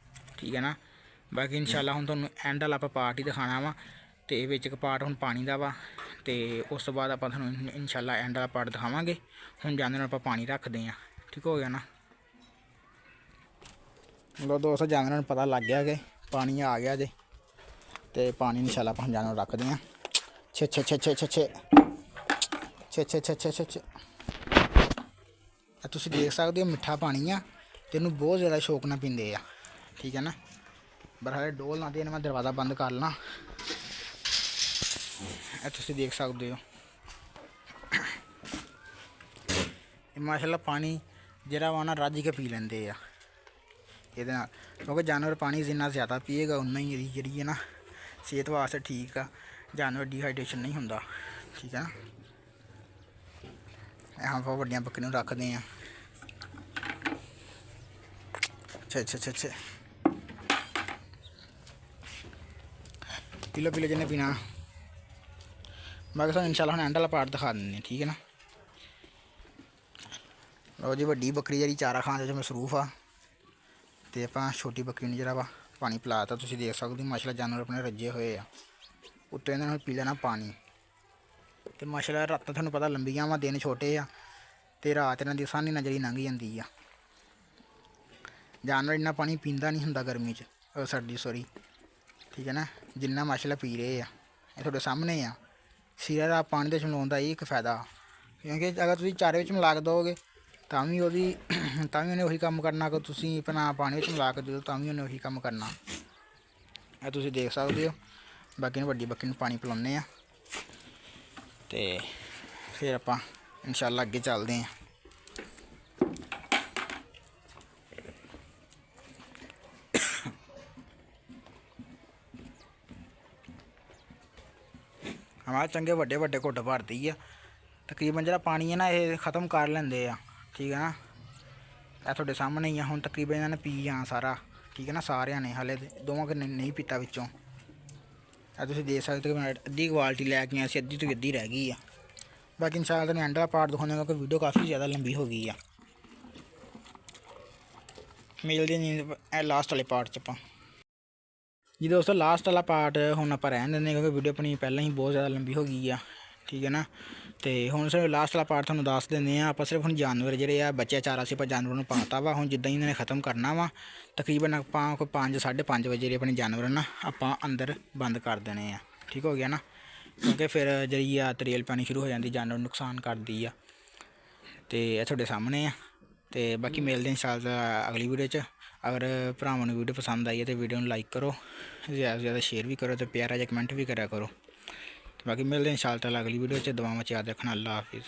ਠੀਕ ਹੈ ਨਾ। ਬਾਕੀ ਇਨਸ਼ਾਅੱਲਾ ਹੁਣ ਤੁਹਾਨੂੰ ਐਂਡ ਵਾਲਾ ਆਪਾਂ ਪਾਰਟ ਹੀ ਦਿਖਾਉਣਾ ਵਾ, ਅਤੇ ਵਿੱਚ ਇੱਕ ਪਾਰਟ ਹੁਣ ਪਾਣੀ ਦਾ ਵਾ, ਅਤੇ ਉਸ ਤੋਂ ਬਾਅਦ ਆਪਾਂ ਤੁਹਾਨੂੰ ਇਨਸ਼ਾਅੱਲਾ ਐਂਡ ਵਾਲਾ ਪਾਰਟ ਦਿਖਾਵਾਂਗੇ। ਹੁਣ ਜਾਨਵਰ ਆਪਾਂ ਪਾਣੀ ਰੱਖਦੇ ਹਾਂ, ਠੀਕ ਹੋ ਗਿਆ ਨਾ। ਮਤਲਬ ਦੋਸਤੋ ਜਾਨਵਰਾਂ ਨੂੰ ਪਤਾ ਲੱਗ ਗਿਆ ਕਿ ਪਾਣੀ ਆ ਗਿਆ ਜੇ, ਅਤੇ ਪਾਣੀ ਇਨਸ਼ਾਅੱਲਾ ਆਪਾਂ ਜਾਨਵਰ ਰੱਖਦੇ ਹਾਂ। ਛੇ ਤੁਸੀਂ ਦੇਖ ਸਕਦੇ ਹੋ ਮਿੱਠਾ ਪਾਣੀ ਆ, ਅਤੇ ਇਹਨੂੰ ਬਹੁਤ ਜ਼ਿਆਦਾ ਸ਼ੌਕ ਨਾਲ ਪੀਂਦੇ ਆ, ਠੀਕ ਹੈ ਨਾ। ਬਰਹਾਲੇ ਡੋਲ ਨਾ ਦੇਣ, ਮੈਂ ਦਰਵਾਜ਼ਾ ਬੰਦ ਕਰ ਲਾਂ, ਇਹ ਤੁਸੀਂ ਦੇਖ ਸਕਦੇ ਹੋ। ਇਹ ਮਾਸ਼ਾਅੱਲਾ ਪਾਣੀ ਜਿਹੜਾ ਵਾ ਨਾ ਰੱਜ ਕੇ ਪੀ ਲੈਂਦੇ ਆ ਇਹਦੇ ਨਾਲ, ਕਿਉਂਕਿ ਜਾਨਵਰ ਪਾਣੀ ਜਿੰਨਾ ਜ਼ਿਆਦਾ ਪੀਏਗਾ ਉਨਾ ਹੀ ਇਹਦੀ ਜਿਹੜੀ ਹੈ ਨਾ ਸਿਹਤ ਵਾਸਤੇ ਠੀਕ ਆ, ਜਾਨਵਰ ਡੀਹਾਈਡਰੇਸ਼ਨ ਨਹੀਂ ਹੁੰਦਾ, ਠੀਕ ਹੈ ਨਾ। ਆਪਾਂ ਵੱਡੀਆਂ ਬੱਕਰੀਆਂ ਨੂੰ ਰੱਖਦੇ ਹਾਂ। ਅੱਛਾ ਪੀ ਲਓ ਜਿਹਨੇ ਪੀਣਾ। ਬਾਕੀ ਸਾਨੂੰ ਇਨਸ਼ਾਅੱਲਾ ਹੁਣ ਐਂਡ ਵਾਲਾ ਪਾਰਟ ਦਿਖਾ ਦਿੰਦੇ ਹਾਂ, ਠੀਕ ਹੈ ਨਾ। ਲਓ ਜੀ, ਵੱਡੀ ਬੱਕਰੀ ਜਿਹੜੀ ਚਾਰਾ ਖਾਣ ਦੇ ਵਿੱਚ ਮਸਰੂਫ ਆ, ਤੇ ਆਪਾਂ ਛੋਟੀ ਬੱਕਰੀ ਨੂੰ ਜਿਹੜਾ ਵਾ ਪਾਣੀ ਪਿਲਾਤਾ। ਤੁਸੀਂ ਦੇਖ ਸਕਦੇ ਹੋ ਮਾਸ਼ਾਅੱਲਾ ਜਾਨਵਰ ਆਪਣੇ ਰੱਜੇ ਹੋਏ ਆ। ਉੱਤੇ ਇਹਨਾਂ ਨੂੰ ਪੀ ਲੈਣਾ ਪਾਣੀ। ਤੇ ਮਾਸ਼ਾਅੱਲਾ ਰਾਤਾਂ ਤੁਹਾਨੂੰ ਪਤਾ ਲੰਬੀਆਂ ਵਾ, ਦਿਨ ਛੋਟੇ ਆ, ਤੇ ਰਾਤ ਇਹਨਾਂ ਦੀ ਆਸਾਨੀ ਨਾਲ ਜਿਹੜੀ ਲੰਘ ਜਾਂਦੀ ਆ। ਜਾਨਵਰ ਇੰਨਾ ਪਾਣੀ ਪੀਂਦਾ ਨਹੀਂ ਹੁੰਦਾ ਗਰਮੀ 'ਚ, ਸਰਦੀ ਸੋਰੀ, ਠੀਕ ਹੈ ਨਾ, ਜਿੰਨਾ ਮਾਸ਼ਾਅੱਲਾ ਪੀ ਰਹੇ ਆ। ਇਹ ਤੁਹਾਡੇ ਸਾਹਮਣੇ ਆ। ਸਿਰਾ ਦਾ ਪਾਣੀ ਦੇ ਵਿੱਚ ਮਿਲਾਉਣ ਦਾ ਇਹ ਇੱਕ ਫਾਇਦਾ, ਕਿਉਂਕਿ ਅਗਰ ਤੁਸੀਂ ਚਾਰੇ ਵਿੱਚ ਮਿਲਾ ਕੇ ਦਿਓਗੇ ਤਾਂ ਵੀ ਉਹਨੇ ਉਹੀ ਕੰਮ ਕਰਨਾ। ਕਿ ਤੁਸੀਂ ਆਪਣਾ ਪਾਣੀ ਵਿੱਚ ਮਿਲਾ ਕੇ ਦਿਓ ਤਾਂ ਵੀ ਉਹਨੇ ਉਹੀ ਕੰਮ ਕਰਨਾ। ਇਹ ਤੁਸੀਂ ਦੇਖ ਸਕਦੇ ਹੋ। ਬਾਕੀ ਨੂੰ ਵੱਡੀ ਬੱਕਰੀ ਨੂੰ ਪਾਣੀ ਪਿਲਾਉਂਦੇ ਆ, ਤੇ ਫਿਰ ਆਪਾਂ ਇਨਸ਼ਾਅੱਲਾ ਅੱਗੇ ਚੱਲਦੇ ਹਾਂ। ਹਮਾਰੇ ਚੰਗੇ ਵੱਡੇ ਵੱਡੇ ਘੁੱਟ ਭਰਦੀ ਆ। ਤਕਰੀਬਨ ਜਿਹੜਾ ਪਾਣੀ ਹੈ ਨਾ ਇਹ ਖ਼ਤਮ ਕਰ ਲੈਂਦੇ ਆ, ਠੀਕ ਹੈ ਨਾ। ਇਹ ਤੁਹਾਡੇ ਸਾਹਮਣੇ ਹੀ ਆ। ਹੁਣ ਤਕਰੀਬਨ ਇਹਨਾਂ ਨੇ ਪੀ ਜਾਣਾ ਸਾਰਾ, ਠੀਕ ਹੈ ਨਾ, ਸਾਰਿਆਂ ਨੇ। ਹਾਲੇ ਦੋਵਾਂ ਕਿ ਨਹੀਂ ਪੀਤਾ ਵਿੱਚੋਂ। ਇਹ ਤੁਸੀਂ ਦੇਖ ਸਕਦੇ ਹੋ ਅੱਧੀ ਕੁਆਲਿਟੀ ਲੈ ਕੇ ਆਏ ਸੀ, ਅੱਧੀ ਤੋਂ ਅੱਧੀ ਰਹਿ ਗਈ ਆ। ਬਾਕੀ ਇਨਸ਼ਾਅੱਲਾ ਤੁਹਾਨੂੰ ਐਂਡ ਵਾਲਾ ਪਾਰਟ ਦਿਖਾਉਂਦੇ, ਕਿਉਂਕਿ ਵੀਡੀਓ ਕਾਫੀ ਜ਼ਿਆਦਾ ਲੰਬੀ ਹੋ ਗਈ ਆ। ਮਿਲਦੇ ਨਹੀਂ ਲਾਸਟ ਵਾਲੇ ਪਾਰਟ 'ਚ ਆਪਾਂ। ਜੀ ਦੋਸਤੋ, ਲਾਸਟ ਵਾਲਾ ਪਾਰਟ ਹੁਣ ਆਪਾਂ ਰਹਿਣ ਦਿੰਦੇ, ਕਿਉਂਕਿ ਵੀਡੀਓ ਆਪਣੀ ਪਹਿਲਾਂ ਹੀ ਬਹੁਤ ਜ਼ਿਆਦਾ ਲੰਬੀ ਹੋ ਗਈ ਆ, ਠੀਕ ਹੈ ਨਾ। ਤੇ ਹੁਣ ਸਿਰਫ ਲਾਸਟ ਵਾਲਾ ਪਾਰਟ ਤੁਹਾਨੂੰ ਦੱਸ ਦਿੰਦੇ ਆ। ਆਪਾਂ ਸਿਰਫ ਹੁਣ ਜਾਨਵਰ ਜਿਹੜੇ ਆ ਬੱਚਿਆ ਚਾਰਾ ਸੀ, ਆਪਾਂ ਜਾਨਵਰਾਂ ਨੂੰ ਪਾਤਾ ਵਾ। ਹੁਣ ਜਿੱਦਾਂ ਹੀ ਇਹਨਾਂ ਨੇ ਖ਼ਤਮ ਕਰਨਾ ਵਾ, ਤਕਰੀਬਨ ਆਪਾਂ ਕੋਈ 5 5:30 ਵਜੇ ਜਿਹੜੇ ਆਪਣੇ ਜਾਨਵਰ ਨਾ ਆਪਾਂ ਅੰਦਰ ਬੰਦ ਕਰ ਦੇਣੇ ਆ, ਠੀਕ ਹੋ ਗਿਆ ਨਾ। ਕਿਉਂਕਿ ਫਿਰ ਜਿਹੜੀ ਆ ਤਰੇਲ ਪੈਣੀ ਸ਼ੁਰੂ ਹੋ ਜਾਂਦੀ, ਜਾਨਵਰ ਨੂੰ ਨੁਕਸਾਨ ਕਰਦੀ ਆ। ਤੇ ਇਹ ਤੁਹਾਡੇ ਸਾਹਮਣੇ ਆ। ਤੇ ਬਾਕੀ ਮਿਲਦੇ ਇਨਸ਼ਾਅੱਲਾ ਅਗਲੀ ਵੀਡੀਓ 'ਚ। ਅਗਰ ਭਰਾਵਾਂ ਨੂੰ ਵੀਡੀਓ ਪਸੰਦ ਆਈ ਹੈ ਤਾਂ ਵੀਡੀਓ ਨੂੰ ਲਾਈਕ ਕਰੋ, ਜ਼ਿਆਦਾ ਤੋਂ ਜ਼ਿਆਦਾ ਸ਼ੇਅਰ ਵੀ ਕਰੋ, ਤੇ ਪਿਆਰਾ ਜਿਹਾ ਕਮੈਂਟ ਵੀ ਕਰਿਆ ਕਰੋ। ਤੇ ਬਾਕੀ ਮਿਲਦੇ ਇਨਸ਼ਾਅੱਲਾ ਅਗਲੀ ਵੀਡੀਓ 'ਚ। ਦੁਆਵਾਂ 'ਚ ਯਾਦ ਰੱਖਣਾ। ਅੱਲਾ ਹਾਫਿਜ਼।